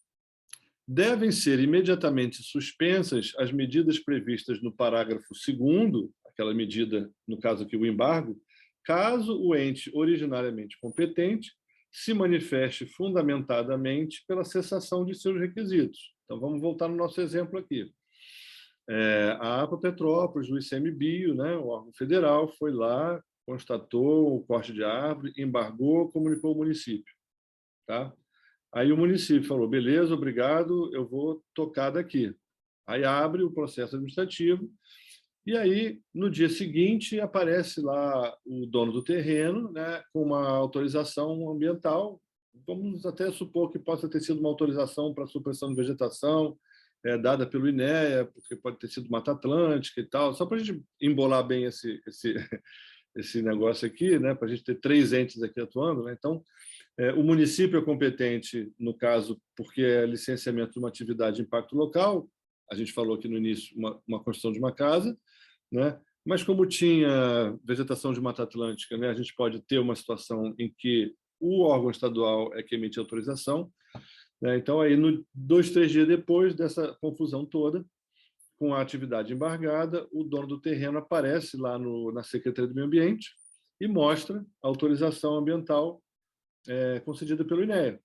Speaker 1: Devem ser imediatamente suspensas as medidas previstas no parágrafo 2º, aquela medida, no caso aqui, o embargo, caso o ente originariamente competente se manifeste fundamentadamente pela cessação de seus requisitos. Então, vamos voltar no nosso exemplo aqui. A APA Petrópolis, o ICMBio, né, o órgão federal, foi lá, constatou o corte de árvore, embargou, comunicou ao município. Tá? Aí o município falou, beleza, obrigado, eu vou tocar daqui. Aí abre o processo administrativo, e aí, no dia seguinte, aparece lá o dono do terreno, né, com uma autorização ambiental. Vamos até supor que possa ter sido uma autorização para supressão de vegetação, dada pelo INEA, porque pode ter sido Mata Atlântica e tal, só para a gente embolar bem esse negócio aqui, né, para a gente ter 3 entes aqui atuando. Né? Então, o município é competente, no caso, porque é licenciamento de uma atividade de impacto local, a gente falou aqui no início, uma construção de uma casa, né? Mas como tinha vegetação de Mata Atlântica, né, a gente pode ter uma situação em que o órgão estadual é que emite autorização. Né? Então, aí, 2, 3 dias depois dessa confusão toda, com a atividade embargada, o dono do terreno aparece lá na Secretaria do Meio Ambiente e mostra a autorização ambiental concedida pelo INEA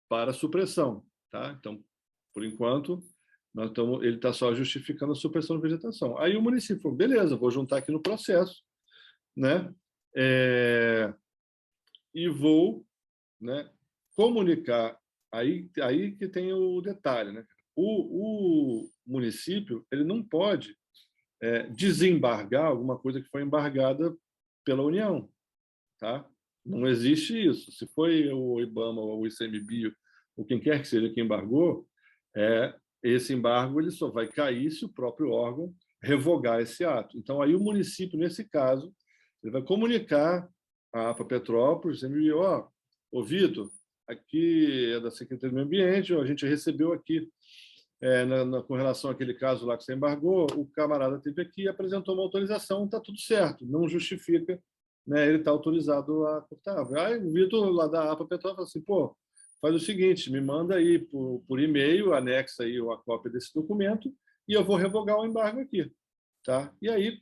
Speaker 1: para supressão. Tá? Então, por enquanto, ele está só justificando a supressão de vegetação. Aí o município falou, beleza, vou juntar aqui no processo, né? E vou, né, comunicar. Aí que tem o detalhe. Né? O município ele não pode desembargar alguma coisa que foi embargada pela União. Tá? Não existe isso. Se foi o IBAMA ou o ICMBio, ou quem quer que seja que embargou, esse embargo ele só vai cair se o próprio órgão revogar esse ato. Então, aí o município, nesse caso, ele vai comunicar à APA Petrópolis, ô Vitor, aqui é da Secretaria do Meio Ambiente, a gente recebeu aqui, com relação àquele caso lá que você embargou, o camarada teve aqui e apresentou uma autorização, está tudo certo, não justifica, né, ele está autorizado a cortar. Aí o Vitor, lá da APA Petrópolis, falou assim, pô, faz o seguinte, me manda aí por e-mail, anexa aí a cópia desse documento e eu vou revogar o embargo aqui. Tá? E aí,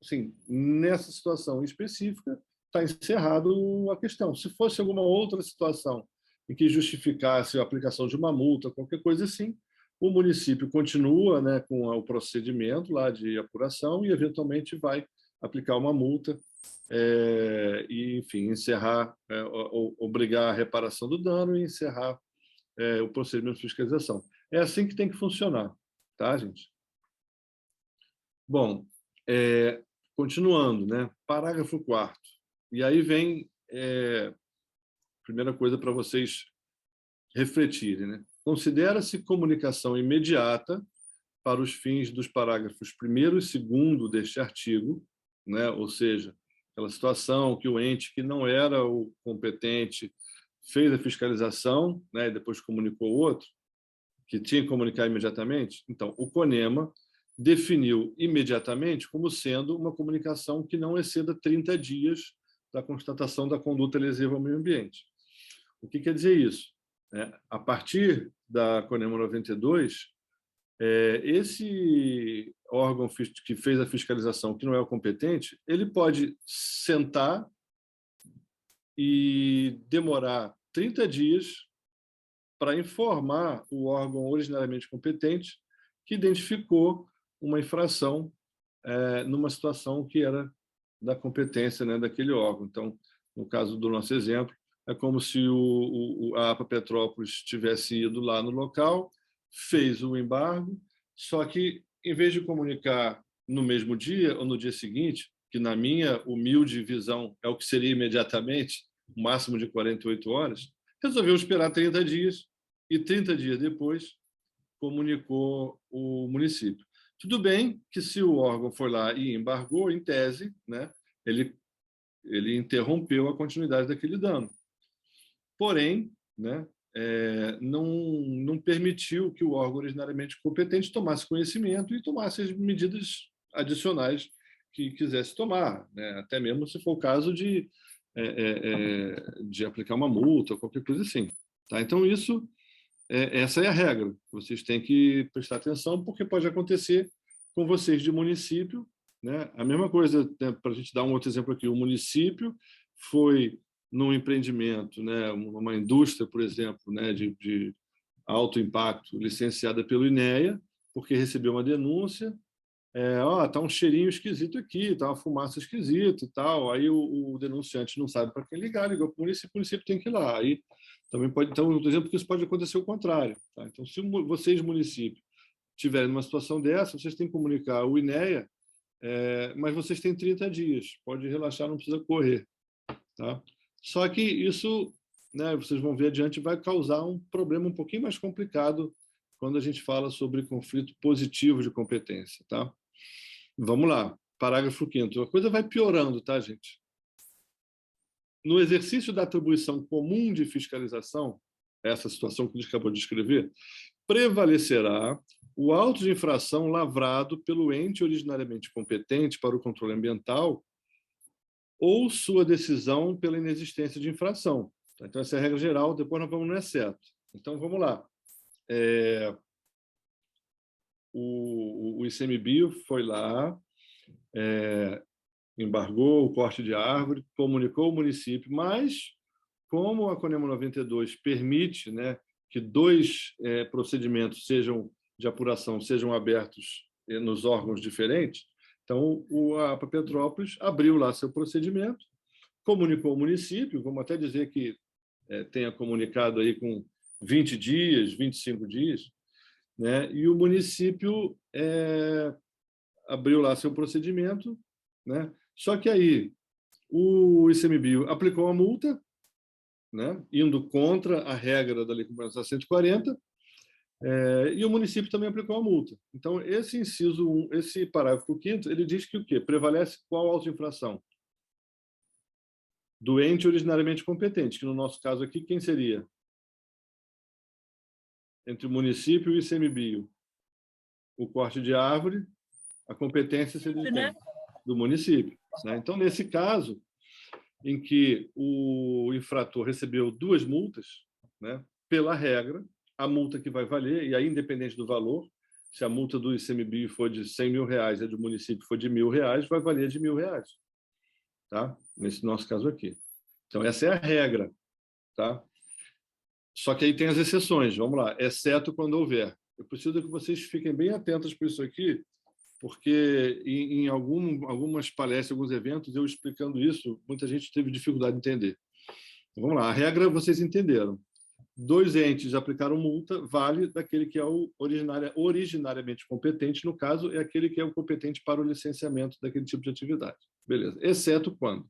Speaker 1: assim, nessa situação específica, está encerrado a questão. Se fosse alguma outra situação em que justificasse a aplicação de uma multa, qualquer coisa assim, o município continua, né, com o procedimento lá de apuração e, eventualmente, vai aplicar uma multa e, enfim, encerrar, obrigar a reparação do dano e encerrar o procedimento de fiscalização. É assim que tem que funcionar, tá, gente? Bom, continuando, né? Parágrafo 4º. E aí vem a primeira coisa para vocês refletirem, né? Considera-se comunicação imediata para os fins dos parágrafos 1º e 2º deste artigo, né? Ou seja, aquela situação que o ente que não era o competente fez a fiscalização, né, e depois comunicou o outro, que tinha que comunicar imediatamente. Então, o CONEMA definiu imediatamente como sendo uma comunicação que não exceda 30 dias da constatação da conduta lesiva ao meio ambiente. O que quer dizer isso? A partir da CONEMA 92, esse órgão que fez a fiscalização, que não é o competente, ele pode sentar e demorar 30 dias para informar o órgão originariamente competente que identificou uma infração numa situação que era da competência, né, daquele órgão. Então, no caso do nosso exemplo, é como se a APA Petrópolis tivesse ido lá no local, fez o embargo, só que, em vez de comunicar no mesmo dia ou no dia seguinte, que, na minha humilde visão, é o que seria imediatamente, o máximo de 48 horas, resolveu esperar 30 dias e 30 dias depois comunicou o município. Tudo bem que, se o órgão foi lá e embargou, em tese, né, ele interrompeu a continuidade daquele dano. Porém, né, não permitiu que o órgão originariamente competente tomasse conhecimento e tomasse as medidas adicionais que quisesse tomar, né, até mesmo se for o caso de aplicar uma multa ou qualquer coisa assim. Tá? Então, essa é a regra. Vocês têm que prestar atenção, porque pode acontecer com vocês de município, né? A mesma coisa, né, para a gente dar um outro exemplo aqui, o município foi num empreendimento, né, uma indústria, por exemplo, né, de alto impacto, licenciada pelo INEA, porque recebeu uma denúncia, tá um cheirinho esquisito aqui, tá uma fumaça esquisita e tal. Aí o denunciante não sabe para quem ligar, ligou para o município tem que ir lá. Aí também pode, então, por exemplo, que isso pode acontecer o contrário. Tá? Então, se vocês, município, tiverem numa situação dessa, vocês têm que comunicar o INEA, mas vocês têm 30 dias, pode relaxar, não precisa correr. Tá? Só que isso, né, vocês vão ver adiante, vai causar um problema um pouquinho mais complicado quando a gente fala sobre conflito positivo de competência. Tá? Vamos lá, parágrafo 5º. A coisa vai piorando, tá, gente? No exercício da atribuição comum de fiscalização, essa situação que a gente acabou de descrever, prevalecerá o auto de infração lavrado pelo ente originariamente competente para o controle ambiental ou sua decisão pela inexistência de infração. Então, essa é a regra geral, depois nós vamos no exceto. Então, vamos lá. O ICMBio foi lá, embargou o corte de árvore, comunicou ao município, mas, como a CONEMA 92 permite, né, que 2 procedimentos de apuração sejam abertos nos órgãos diferentes, então a APA Petrópolis abriu lá seu procedimento, comunicou ao município, vamos até dizer que tenha comunicado aí com 20 dias, 25 dias, né, e o município abriu lá seu procedimento, né? Só que aí o ICMBio aplicou a multa, né, indo contra a regra da Lei Complementar 140, e o município também aplicou a multa. Então, esse inciso 1, esse parágrafo 5º, ele diz que o quê? Prevalece qual auto-infração? Do ente originariamente competente, que no nosso caso aqui, quem seria? Entre o município e o ICMBio. O corte de árvore, a competência seria de quem? Do município. Né? Então, nesse caso, em que o infrator recebeu 2 multas, né, pela regra, a multa que vai valer, e aí, independente do valor, se a multa do ICMBio for de R$100 mil e a do município for de R$1.000, vai valer de R$1.000. Tá? Nesse nosso caso aqui. Então, essa é a regra. Tá? Só que aí tem as exceções, vamos lá, exceto quando houver eu preciso que vocês fiquem bem atentos para isso aqui, porque em algumas palestras, alguns eventos, eu explicando isso, muita gente teve dificuldade de entender. Então, vamos lá, a regra vocês entenderam. 2 entes aplicaram multa, vale daquele que é o originariamente competente, no caso, é aquele que é o competente para o licenciamento daquele tipo de atividade. Beleza. Exceto quando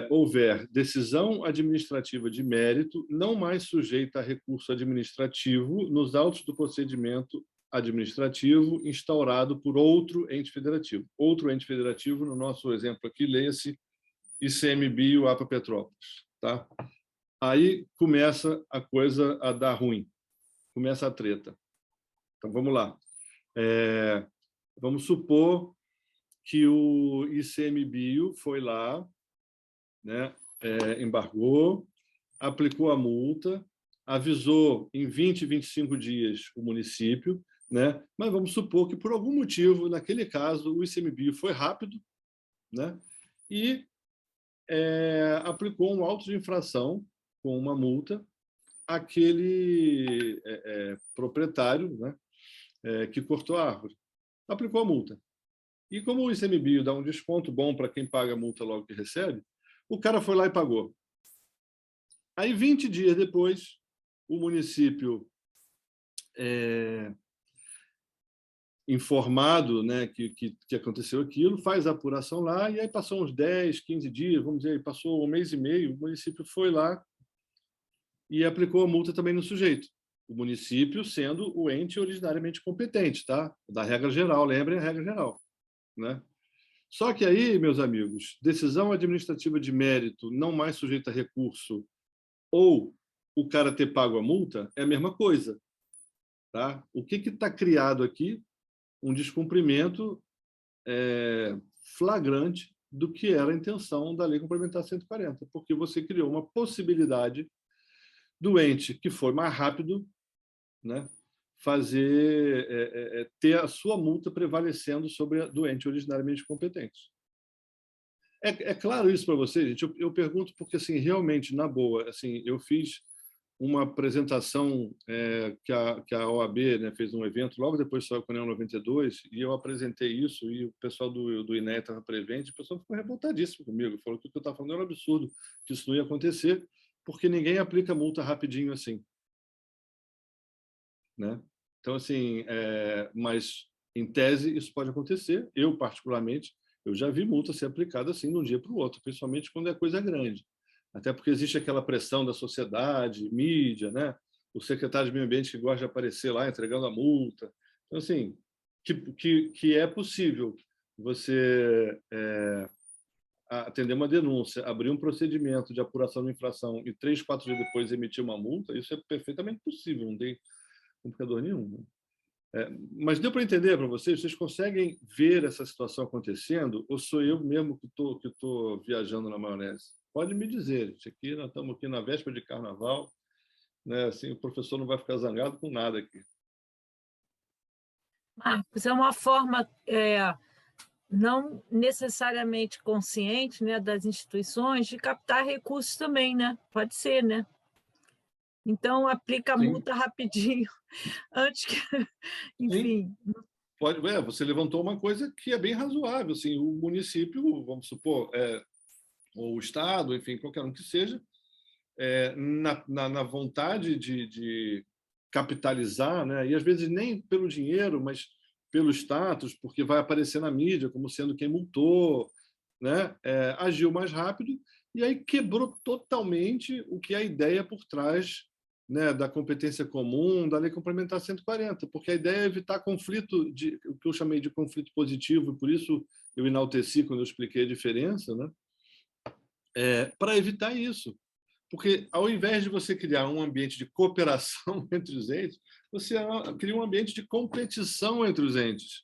Speaker 1: houver decisão administrativa de mérito, não mais sujeita a recurso administrativo nos autos do procedimento administrativo instaurado por outro ente federativo. Outro ente federativo, no nosso exemplo aqui, leia-se ICMBio APA Petrópolis. Tá? Aí começa a coisa a dar ruim, começa a treta. Então, vamos lá. Vamos supor que o ICMBio foi lá, né, embargou, aplicou a multa, avisou em 20, 25 dias o município, né, mas vamos supor que, por algum motivo, naquele caso, o ICMBio foi rápido, né, e aplicou um auto de infração com uma multa àquele proprietário, né, que cortou a árvore. Aplicou a multa. E como o ICMBio dá um desconto bom para quem paga a multa logo que recebe, o cara foi lá e pagou. Aí, 20 dias depois, o município, informado, né, que aconteceu aquilo, faz a apuração lá, e aí passou uns 10, 15 dias, vamos dizer, passou um mês e meio, o município foi lá e aplicou a multa também no sujeito. O município sendo o ente originariamente competente, tá? Da regra geral, lembrem a regra geral, né? Só que aí, meus amigos, decisão administrativa de mérito não mais sujeita a recurso ou o cara ter pago a multa é a mesma coisa, tá? O que está criado aqui? Um descumprimento flagrante do que era a intenção da Lei Complementar 140, porque você criou uma possibilidade do ente que foi mais rápido, né, ter a sua multa prevalecendo sobre a do ente originariamente competente. É claro isso para vocês, gente? Eu pergunto porque, assim, realmente, na boa, assim, eu fiz uma apresentação que a OAB, né, fez um evento, logo depois saiu com a CONEL 92, e eu apresentei isso, e o pessoal do INEA estava presente, o pessoal ficou revoltadíssimo comigo, falou que o que eu estava falando era um absurdo, que isso não ia acontecer, porque ninguém aplica multa rapidinho assim. Né? Então, assim, mas, em tese, isso pode acontecer. Eu, particularmente, eu já vi multa ser aplicada assim de um dia para o outro, principalmente quando é coisa grande. Até porque existe aquela pressão da sociedade, mídia, né? O secretário de Meio Ambiente que gosta de aparecer lá entregando a multa. Então, assim, que é possível você atender uma denúncia, abrir um procedimento de apuração de infração e 3, 4 dias depois emitir uma multa, isso é perfeitamente possível, não tem complicador nenhum. Mas deu para entender para vocês? Vocês conseguem ver essa situação acontecendo? Ou sou eu mesmo que estou viajando na maionese? Pode me dizer. Aqui, nós estamos aqui na véspera de carnaval, né? Assim, o professor não vai ficar zangado com nada aqui.
Speaker 2: Marcos, é uma forma não necessariamente consciente, né, das instituições de captar recursos também, né? Pode ser, né? Então, aplica a multa rapidinho, antes que... Enfim.
Speaker 1: Sim. Pode, você levantou uma coisa que é bem razoável. Assim, o município, vamos supor, ou o Estado, enfim, qualquer um que seja, na vontade de capitalizar, né, e às vezes nem pelo dinheiro, mas pelo status, porque vai aparecer na mídia como sendo quem multou, né, agiu mais rápido e aí quebrou totalmente o que é a ideia por trás, né, da competência comum, da Lei Complementar 140, porque a ideia é evitar conflito, o que eu chamei de conflito positivo, e por isso eu enalteci quando eu expliquei a diferença, né, para evitar isso. Porque, ao invés de você criar um ambiente de cooperação entre os entes, você cria um ambiente de competição entre os entes.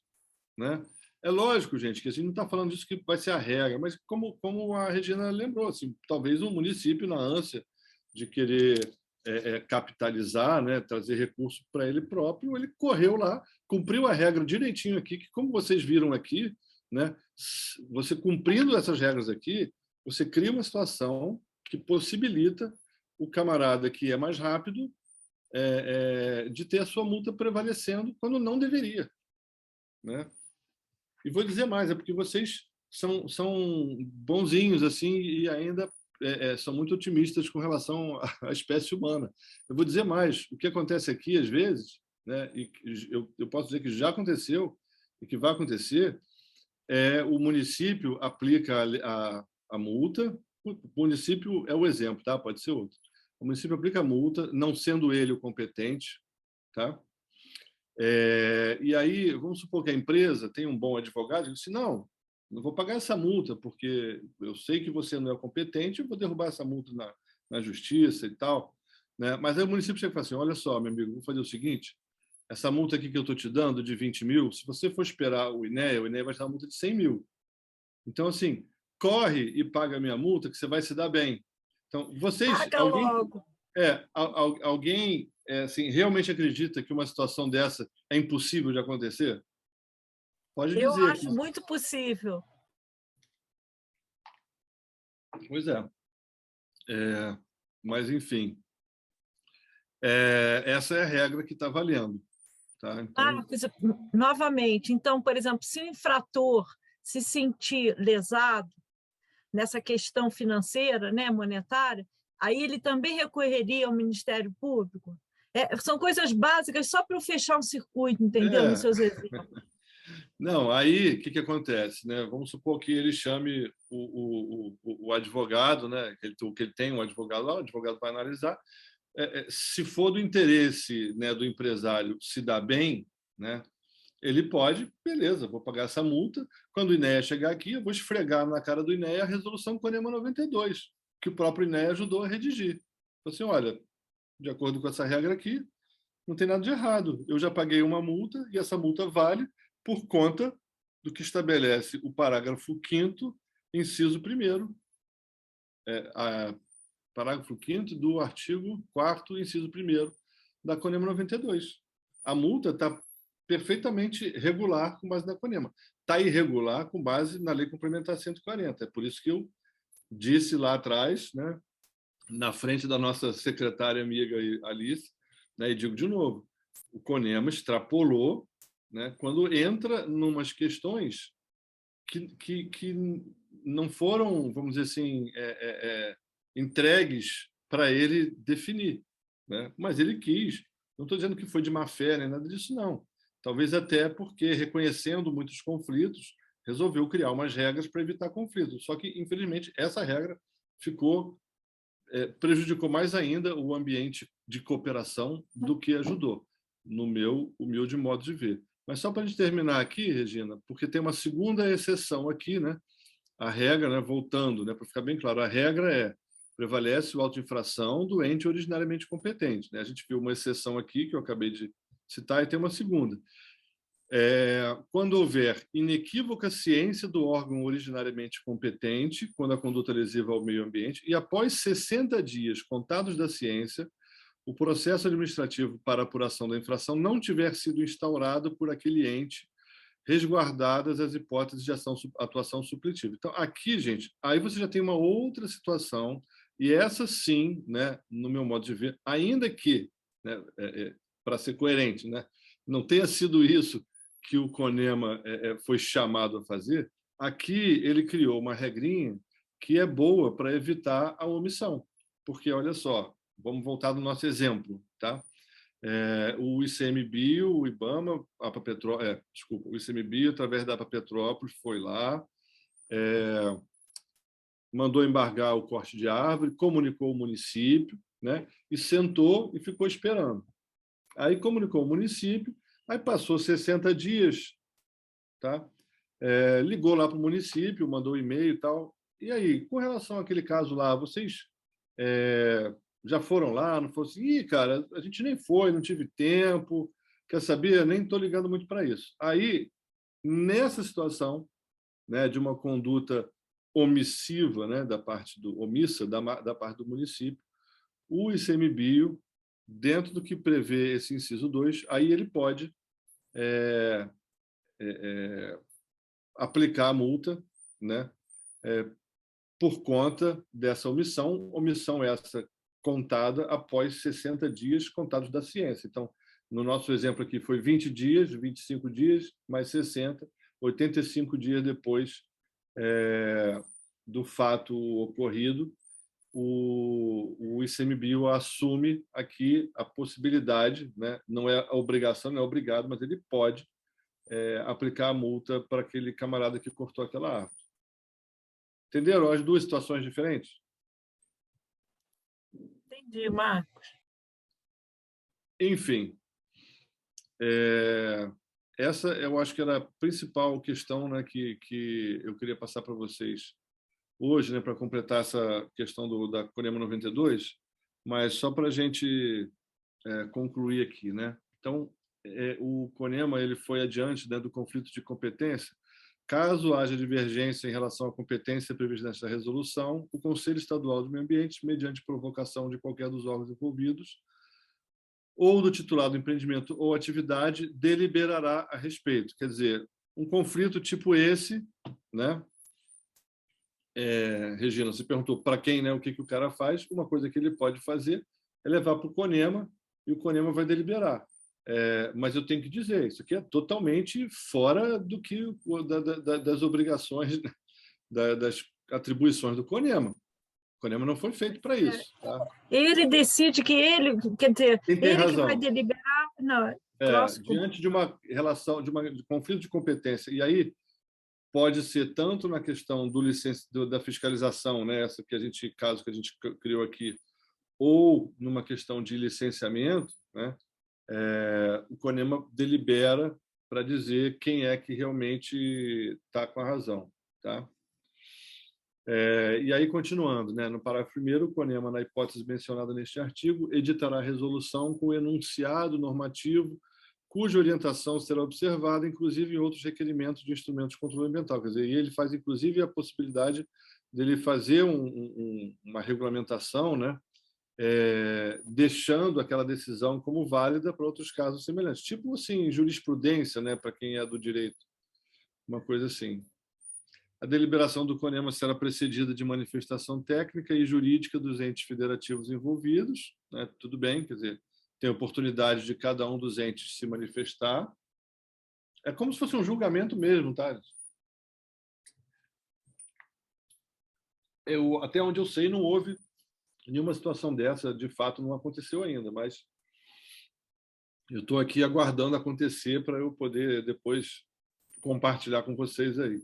Speaker 1: Né? É lógico, gente, que a gente não está falando disso que vai ser a regra, mas como a Regina lembrou, assim, talvez um município, na ânsia de querer capitalizar, né, trazer recurso para ele próprio, ele correu lá, cumpriu a regra direitinho aqui, que, como vocês viram aqui, né, você cumprindo essas regras aqui, você cria uma situação que possibilita o camarada que é mais rápido de ter a sua multa prevalecendo quando não deveria, né? E vou dizer mais, é porque vocês são bonzinhos assim e ainda são muito otimistas com relação à espécie humana. Eu vou dizer mais, o que acontece aqui, às vezes, né, e eu posso dizer que já aconteceu e que vai acontecer, o município aplica a multa, o município é o exemplo, tá? Pode ser outro. O município aplica a multa, não sendo ele o competente, tá? E aí, vamos supor que a empresa tem um bom advogado e diz assim, não vou pagar essa multa, porque eu sei que você não é competente, eu vou derrubar essa multa na justiça e tal, né? Mas aí o município chega e fala assim, olha só, meu amigo, vou fazer o seguinte, essa multa aqui que eu estou te dando de 20 mil, se você for esperar o INEA vai te dar uma multa de 100 mil. Então, assim, corre e paga a minha multa, que você vai se dar bem. Então, vocês,
Speaker 2: Paga logo.
Speaker 1: alguém assim, realmente acredita que uma situação dessa é impossível de acontecer? Pode
Speaker 2: Eu
Speaker 1: dizer.
Speaker 2: acho muito possível.
Speaker 1: Pois é. Mas, enfim, essa é a regra que está valendo. Tá? Então...
Speaker 2: novamente, então, por exemplo, se o infrator se sentir lesado nessa questão financeira, né, monetária, aí ele também recorreria ao Ministério Público. São coisas básicas só para eu fechar um circuito, entendeu? Nos seus exemplos.
Speaker 1: Não, aí o que acontece, né? Vamos supor que ele chame o advogado, né? Que ele tem um advogado lá, o advogado vai analisar. Se for do interesse, né, do empresário se dar bem, né? Ele pode, beleza, vou pagar essa multa. Quando o INEA chegar aqui, eu vou esfregar na cara do INEA a resolução CONEMA 92, que o próprio INEA ajudou a redigir. Então, assim, olha, de acordo com essa regra aqui, não tem nada de errado. Eu já paguei uma multa e essa multa vale por conta do que estabelece o parágrafo 5º, inciso 1º, parágrafo 5º do artigo 4º, inciso 1º da CONEMA 92. A multa está perfeitamente regular com base na CONEMA. Está irregular com base na Lei Complementar 140. É por isso que eu disse lá atrás, né, na frente da nossa secretária amiga Alice, né, e digo de novo, o CONEMA extrapolou, né, quando entra em umas questões que não foram, vamos dizer assim, entregues para ele definir, né? Mas ele quis. Não estou dizendo que foi de má fé, nem nada disso, não. Talvez até porque, reconhecendo muitos conflitos, resolveu criar umas regras para evitar conflitos. Só que, infelizmente, essa regra prejudicou mais ainda o ambiente de cooperação do que ajudou, no meu humilde modo de ver. Mas só para a gente terminar aqui, Regina, porque tem uma segunda exceção aqui, né? A regra, né, voltando, né, para ficar bem claro, a regra prevalece o auto de infração do ente originariamente competente, né? A gente viu uma exceção aqui, que eu acabei de citar, e tem uma segunda. Quando houver inequívoca ciência do órgão originariamente competente, quando a conduta é lesiva ao meio ambiente, e após 60 dias contados da ciência, o processo administrativo para apuração da infração não tiver sido instaurado por aquele ente, resguardadas as hipóteses de atuação supletiva. Então, aqui, gente, aí você já tem uma outra situação, e essa sim, né, no meu modo de ver, ainda que, né, para ser coerente, né, não tenha sido isso que o CONEMA foi chamado a fazer, aqui ele criou uma regrinha que é boa para evitar a omissão. Porque, olha só, vamos voltar no nosso exemplo, tá? O ICMBio, o IBAMA, o ICMBio, através da APA Petrópolis, foi lá, mandou embargar o corte de árvore, comunicou o município, né? E sentou e ficou esperando. Aí comunicou o município, aí passou 60 dias, tá? Ligou lá para o município, mandou e-mail e tal. E aí, com relação àquele caso lá, vocês já foram lá? Não foram assim? Ih, cara, a gente nem foi, não tive tempo, quer saber? Nem estou ligando muito para isso. Aí, nessa situação, né, de uma conduta omissiva, né, omissa da parte do município, o ICMBio, dentro do que prevê esse inciso 2, aí ele pode aplicar a multa, né, por conta dessa omissão essa contada após 60 dias contados da ciência. Então, no nosso exemplo aqui foi 20 dias, 25 dias, mais 60, 85 dias depois do fato ocorrido, o ICMBio assume aqui a possibilidade, né? Não é a obrigação, não é obrigado, mas ele pode aplicar a multa para aquele camarada que cortou aquela árvore. Entenderam as duas situações diferentes?
Speaker 2: Entendi, Marcos.
Speaker 1: Enfim, essa eu acho que era a principal questão, né, que eu queria passar para vocês hoje, né, para completar essa questão da CONEMA 92, mas só para a gente concluir aqui, né? Então, o CONEMA ele foi adiante, né, do conflito de competência. Caso haja divergência em relação à competência prevista nesta resolução, o Conselho Estadual do Meio Ambiente, mediante provocação de qualquer dos órgãos envolvidos, ou do titular do empreendimento ou atividade, deliberará a respeito. Quer dizer, um conflito tipo esse, né? Regina, você perguntou para quem, né, o que o cara faz. Uma coisa que ele pode fazer é levar para o CONEMA e o CONEMA vai deliberar. Mas eu tenho que dizer, isso aqui é totalmente fora do que das obrigações, das atribuições do CONEMA. O CONEMA não foi feito para isso. Tá?
Speaker 2: Ele decide que ele, quer dizer, ele
Speaker 1: razão.
Speaker 2: que vai deliberar. Não,
Speaker 1: diante de uma relação, de conflito de competência, e aí pode ser tanto na questão da fiscalização, né, essa caso que a gente criou aqui, ou numa questão de licenciamento, né, o CONEMA delibera para dizer quem é que realmente está com a razão. Tá? E aí, continuando, né, no parágrafo 1º, o CONEMA, na hipótese mencionada neste artigo, editará a resolução com enunciado normativo cuja orientação será observada, inclusive em outros requerimentos de instrumentos de controle ambiental. Quer dizer, ele faz, inclusive, a possibilidade dele fazer uma regulamentação, né, deixando aquela decisão como válida para outros casos semelhantes. Tipo assim, jurisprudência, né, para quem é do direito. Uma coisa assim. A deliberação do CONEMA será precedida de manifestação técnica e jurídica dos entes federativos envolvidos. Né? Tudo bem, quer dizer, tem a oportunidade de cada um dos entes se manifestar. É como se fosse um julgamento mesmo, tá? Até onde eu sei, não houve nenhuma situação dessa, de fato, não aconteceu ainda, mas eu estou aqui aguardando acontecer para eu poder depois compartilhar com vocês aí.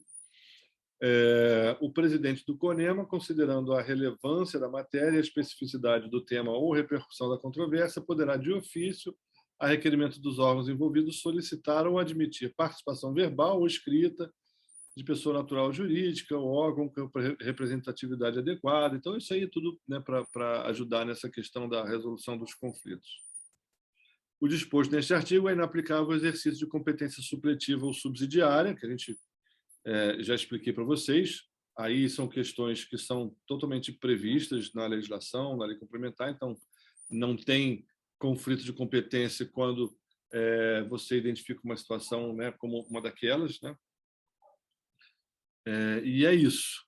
Speaker 1: O presidente do CONEMA, considerando a relevância da matéria, a especificidade do tema ou repercussão da controvérsia, poderá, de ofício, a requerimento dos órgãos envolvidos, solicitar ou admitir participação verbal ou escrita de pessoa natural ou jurídica, ou órgão com representatividade adequada. Então, isso aí é tudo, né, para ajudar nessa questão da resolução dos conflitos. O disposto neste artigo é inaplicável ao exercício de competência supletiva ou subsidiária, que a gente já expliquei para vocês. Aí são questões que são totalmente previstas na legislação, na lei complementar, então não tem conflito de competência quando você identifica uma situação, né, como uma daquelas, né? E é isso.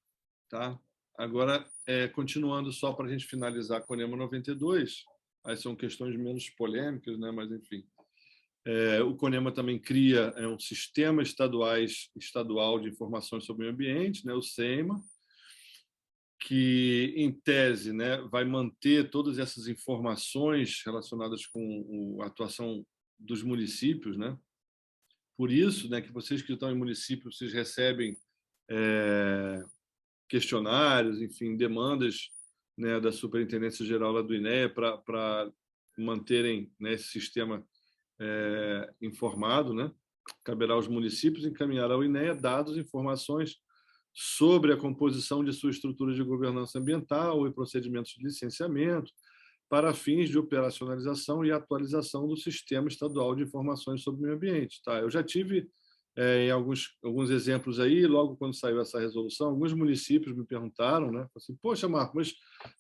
Speaker 1: Tá? Agora, continuando só para a gente finalizar com a CONEMA 92, aí são questões menos polêmicas, né, mas enfim. O CONEMA também cria um sistema estadual de informações sobre o meio ambiente, né, o SEIMA, que, em tese, né, vai manter todas essas informações relacionadas com a atuação dos municípios. Né? Por isso, né, que vocês que estão em município, vocês recebem questionários, enfim, demandas, né, da Superintendência Geral lá do INEA para manterem, né, esse sistema informado, né? Caberá aos municípios encaminhar ao INEA dados e informações sobre a composição de sua estrutura de governança ambiental e procedimentos de licenciamento para fins de operacionalização e atualização do Sistema Estadual de Informações sobre o Meio Ambiente. Tá? Eu já tive em alguns exemplos aí, logo quando saiu essa resolução, alguns municípios me perguntaram, né? Assim, poxa, Marco, mas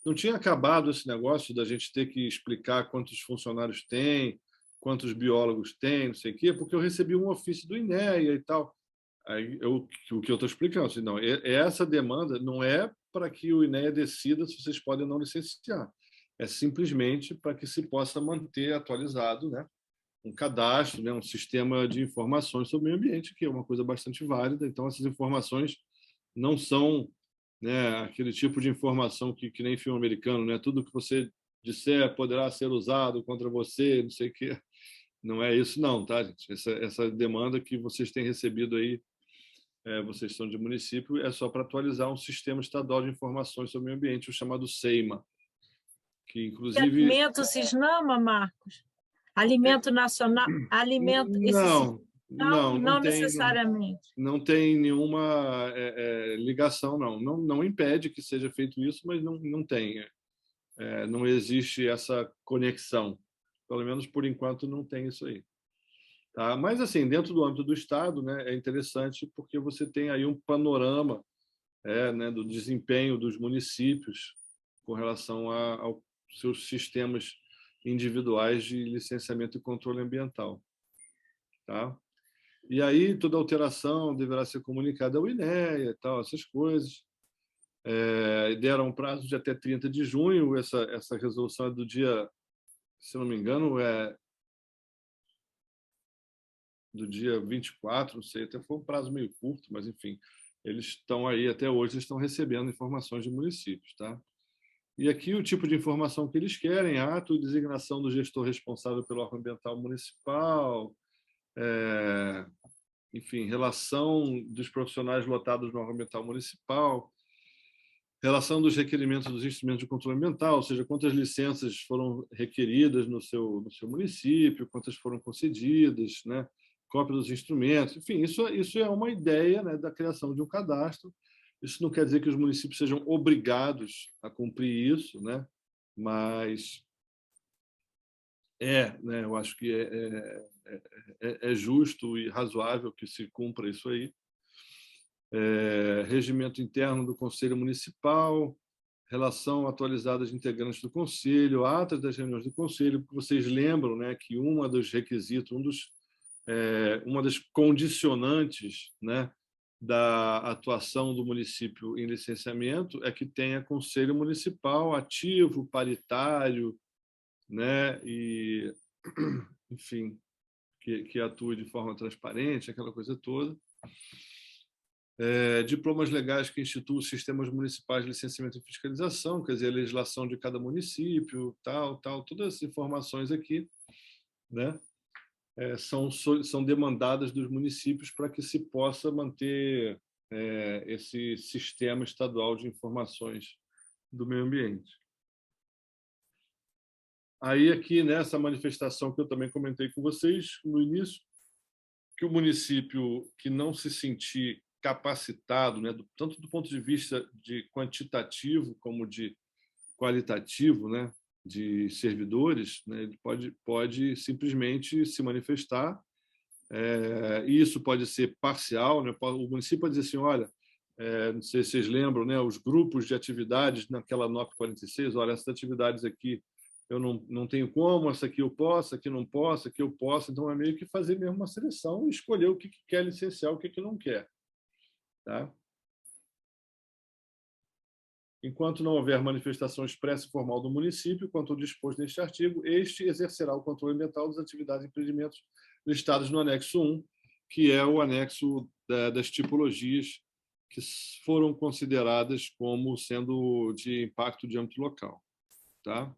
Speaker 1: não tinha acabado esse negócio da gente ter que explicar quantos funcionários tem, quantos biólogos tem, não sei o quê, porque eu recebi um ofício do INEA e tal. Aí o que eu estou explicando, assim, não, essa demanda não é para que o INEA decida se vocês podem ou não licenciar. é simplesmente para que se possa manter atualizado, né, um cadastro, né, um sistema de informações sobre o meio ambiente, que é uma coisa bastante válida. Então, essas informações não são, né, aquele tipo de informação que nem filme americano, né, tudo que você disser poderá ser usado contra você, não sei o quê. Não é isso não, tá, gente? Essa demanda que vocês têm recebido aí, vocês são de município, é só para atualizar um sistema estadual de informações sobre o meio ambiente, o chamado SEIMA, que inclusive...
Speaker 2: Alimento cisnama, Marcos? Alimento nacional, alimento, não
Speaker 1: tem,
Speaker 2: necessariamente.
Speaker 1: não tem nenhuma ligação, não impede que seja feito isso, mas não tem, não existe essa conexão, pelo menos por enquanto não tem isso aí. Tá? Mas, assim, dentro do âmbito do Estado, né, é interessante porque você tem aí um panorama, né, do desempenho dos municípios com relação aos seus sistemas individuais de licenciamento e controle ambiental. Tá? E aí toda alteração deverá ser comunicada ao INEA, tal, essas coisas. Deram um prazo de até 30 de junho, essa resolução é do dia, se não me engano, do dia 24, não sei, até foi um prazo meio curto, mas, enfim, eles estão aí, até hoje, eles estão recebendo informações de municípios. Tá? E aqui o tipo de informação que eles querem: ato e designação do gestor responsável pelo órgão ambiental municipal, enfim, relação dos profissionais lotados no órgão ambiental municipal, relação dos requerimentos dos instrumentos de controle ambiental, ou seja, quantas licenças foram requeridas no seu município, quantas foram concedidas, né? Cópia dos instrumentos, enfim, isso é uma ideia, né, da criação de um cadastro. Isso não quer dizer que os municípios sejam obrigados a cumprir isso, né? Mas né, eu acho que é justo e razoável que se cumpra isso aí. Regimento interno do Conselho Municipal, relação atualizada de integrantes do Conselho, atas das reuniões do Conselho, porque vocês lembram, né, que uma dos requisitos, uma das condicionantes, né, da atuação do município em licenciamento é que tenha Conselho Municipal ativo, paritário, né, e, enfim, que atue de forma transparente, aquela coisa toda. Diplomas legais que instituam os sistemas municipais de licenciamento e fiscalização, quer dizer, a legislação de cada município, tal, todas essas informações aqui, né, são demandadas dos municípios para que se possa manter esse sistema estadual de informações do meio ambiente. Aí, aqui, nessa manifestação que eu também comentei com vocês no início, que o município que não se sentir capacitado, né, tanto do ponto de vista de quantitativo como de qualitativo, né, de servidores, né, ele pode simplesmente se manifestar. E isso pode ser parcial, né? O município pode dizer assim: olha, não sei se vocês lembram, né, os grupos de atividades naquela NOP 46, olha, essas atividades aqui eu não tenho como, essa aqui eu posso, aqui não posso, aqui eu posso. Então, é meio que fazer mesmo uma seleção e escolher o que quer licenciar, o que não quer. Tá? Enquanto não houver manifestação expressa e formal do município, quanto ao disposto neste artigo, este exercerá o controle ambiental das atividades e empreendimentos listados no anexo 1, que é o anexo das tipologias que foram consideradas como sendo de impacto de âmbito local. Tá?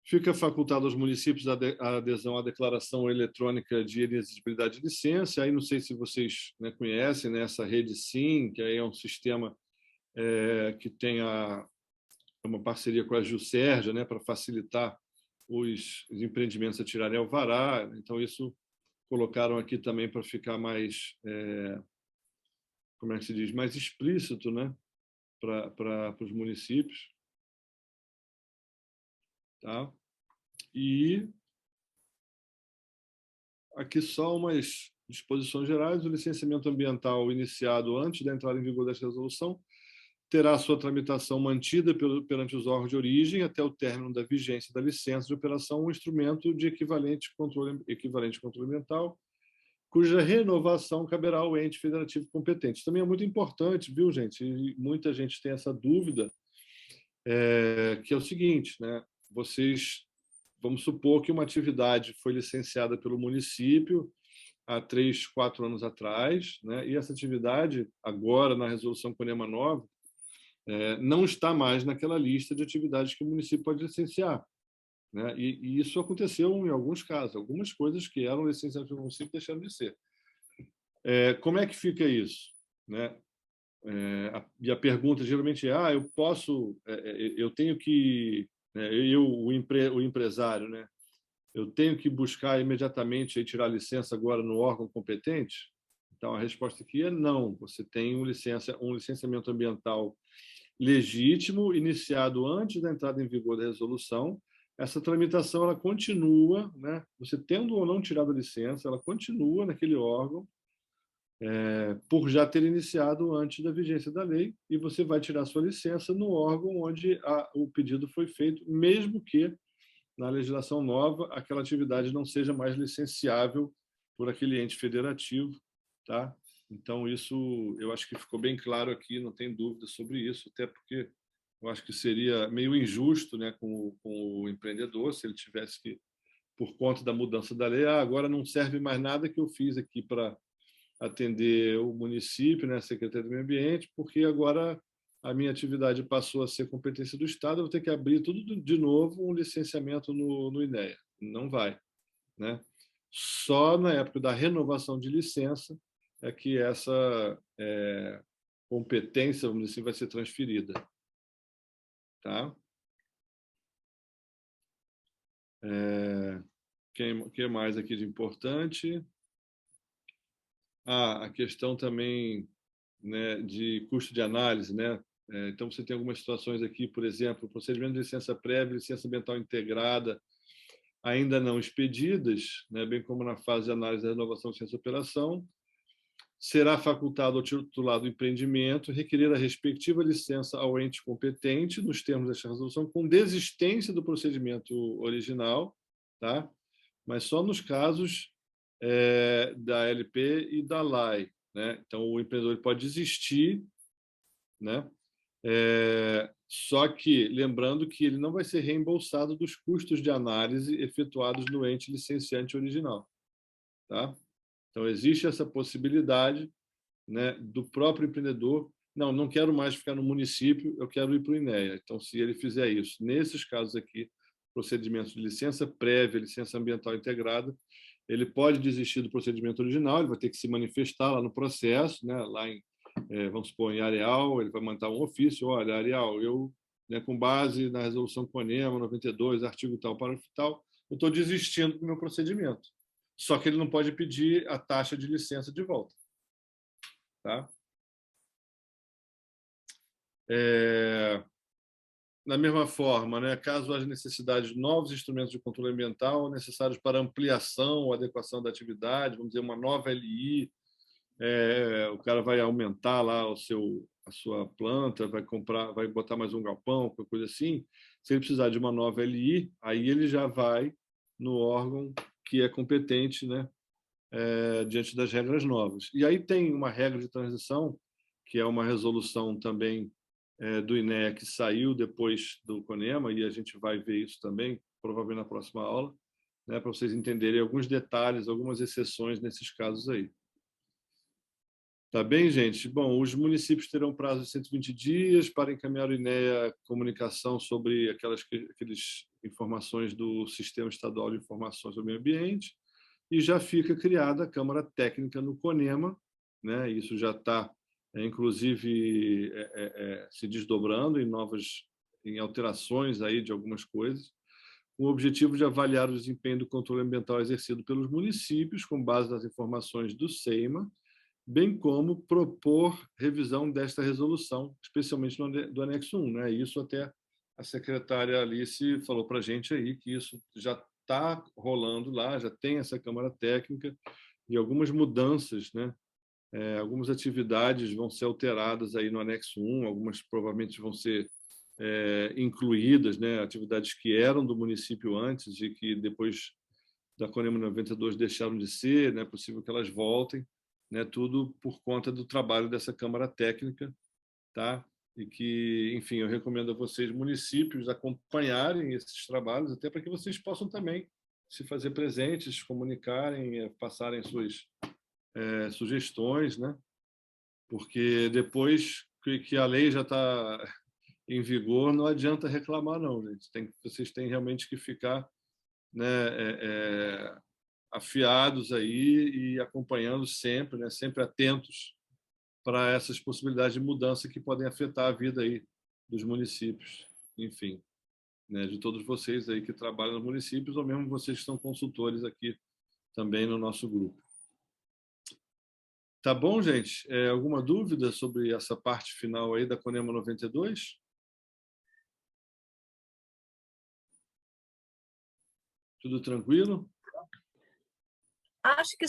Speaker 1: Fica facultado aos municípios a adesão à declaração eletrônica de inexigibilidade de licença. Aí não sei se vocês, né, conhecem, né, essa rede SIM, que aí é um sistema que tem uma parceria com a Gilcerja, né, para facilitar os empreendimentos a tirarem alvará. Então, isso colocaram aqui também para ficar mais, como é que se diz, mais explícito, né, para os municípios. Tá? E aqui só umas disposições gerais. O licenciamento ambiental iniciado antes da entrada em vigor desta resolução terá sua tramitação mantida perante os órgãos de origem até o término da vigência da licença de operação, um instrumento de equivalente controle ambiental, cuja renovação caberá ao ente federativo competente. Isso também é muito importante, viu, gente? E muita gente tem essa dúvida. que é o seguinte, né? Vamos supor que uma atividade foi licenciada pelo município há 3, 4 anos atrás, né? E essa atividade, agora, na resolução CONEMA nova, não está mais naquela lista de atividades que o município pode licenciar, né? E isso aconteceu em alguns casos. Algumas coisas que eram licenciadas pelo município deixaram de ser. Como é que fica isso, né? E a pergunta geralmente é: eu tenho que, né, o empresário, né? Eu tenho que buscar imediatamente tirar a licença agora no órgão competente? Então, a resposta aqui é não. Você tem um licenciamento ambiental legítimo, iniciado antes da entrada em vigor da resolução. Essa tramitação ela continua, né? Você tendo ou não tirado a licença, ela continua naquele órgão, por já ter iniciado antes da vigência da lei, e você vai tirar sua licença no órgão onde o pedido foi feito, mesmo que na legislação nova aquela atividade não seja mais licenciável por aquele ente federativo, tá? Então isso eu acho que ficou bem claro aqui, não tem dúvida sobre isso, até porque eu acho que seria meio injusto, né, com o empreendedor se ele tivesse que, por conta da mudança da lei, agora não serve mais nada que eu fiz aqui para atender o município, né, a Secretaria do Meio Ambiente, porque agora a minha atividade passou a ser competência do Estado, eu vou ter que abrir tudo de novo, um licenciamento no INEA. Não vai, né? Só na época da renovação de licença é que essa competência, vamos dizer assim, vai ser transferida. Tá? Que mais aqui de importante? A questão também, né, de custo de análise, né? Então, você tem algumas situações aqui, por exemplo, procedimento de licença prévia, licença ambiental integrada, ainda não expedidas, né, bem como na fase de análise da renovação de licença de operação, será facultado ao titular do empreendimento requerer a respectiva licença ao ente competente, nos termos desta resolução, com desistência do procedimento original, tá? Mas só nos casos da LP e da LAI, né? Então, o empreendedor pode desistir, né? Só que, lembrando que ele não vai ser reembolsado dos custos de análise efetuados no ente licenciante original. Tá? Então, existe essa possibilidade, né, do próprio empreendedor: não quero mais ficar no município, eu quero ir para o INEA. Então, se ele fizer isso, nesses casos aqui, procedimentos de licença prévia, licença ambiental integrada, ele pode desistir do procedimento original, ele vai ter que se manifestar lá no processo, né, lá em vamos supor, em Areal, ele vai mandar um ofício: olha, Areal, eu, né, com base na resolução CONEMA 92, artigo tal, parágrafo tal, eu estou desistindo do meu procedimento. Só que ele não pode pedir a taxa de licença de volta. Tá? Da mesma forma, né, caso haja necessidade de novos instrumentos de controle ambiental necessários para ampliação ou adequação da atividade, vamos dizer, uma nova LI, o cara vai aumentar lá a sua planta, vai botar mais um galpão, qualquer coisa assim. Se ele precisar de uma nova LI, aí ele já vai no órgão que é competente, né, diante das regras novas. E aí tem uma regra de transição, que é uma resolução também do INEA, que saiu depois do CONEMA, e a gente vai ver isso também, provavelmente na próxima aula, né, para vocês entenderem alguns detalhes, algumas exceções nesses casos aí. Tá bem, gente? Bom, os municípios terão prazo de 120 dias para encaminhar ao INEA comunicação sobre aquelas informações do Sistema Estadual de Informações sobre o Meio Ambiente, e já fica criada a Câmara Técnica no CONEMA, né? Isso já está, inclusive, se desdobrando em alterações aí de algumas coisas, com o objetivo de avaliar o desempenho do controle ambiental exercido pelos municípios, com base nas informações do SEIMA, bem como propor revisão desta resolução, especialmente do anexo 1. Né? Isso até a secretária Alice falou para a gente aí, que isso já está rolando lá, já tem essa Câmara Técnica, e algumas mudanças, né? Algumas atividades vão ser alteradas aí no anexo 1, algumas provavelmente vão ser incluídas, né? Atividades que eram do município antes e que depois da CONEMA 92 deixaram de ser, né? É possível que elas voltem, né? Tudo por conta do trabalho dessa Câmara Técnica, tá? e que, enfim, eu recomendo a vocês, municípios, acompanharem esses trabalhos, até para que vocês possam também se fazer presentes, comunicarem, passarem suas sugestões, né? Porque depois que a lei já está em vigor, não adianta reclamar, não, gente. Vocês têm realmente que ficar, né, afiados aí e acompanhando sempre, né, sempre atentos para essas possibilidades de mudança que podem afetar a vida aí dos municípios, enfim, né, de todos vocês aí que trabalham nos municípios, ou mesmo vocês que são consultores aqui também no nosso grupo. Tá bom, gente? Alguma dúvida sobre essa parte final aí da Conema 92? Tudo tranquilo?
Speaker 2: Acho que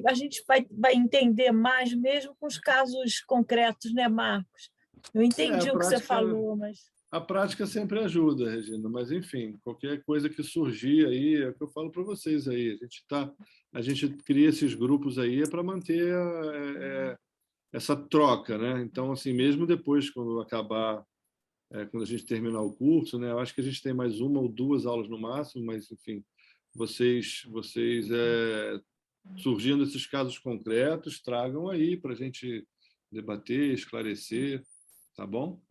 Speaker 2: a gente vai entender mais mesmo com os casos concretos, né, Marcos? Eu entendi o que você falou, mas...
Speaker 1: A prática sempre ajuda, Regina, mas, enfim, qualquer coisa que surgir aí, é o que eu falo para vocês aí. A gente cria esses grupos aí para manter essa troca, né? Então, assim, mesmo depois, quando acabar, quando a gente terminar o curso, né? Eu acho que a gente tem mais uma ou duas aulas no máximo, mas, enfim, vocês surgindo esses casos concretos, tragam aí para a gente debater, esclarecer, tá bom?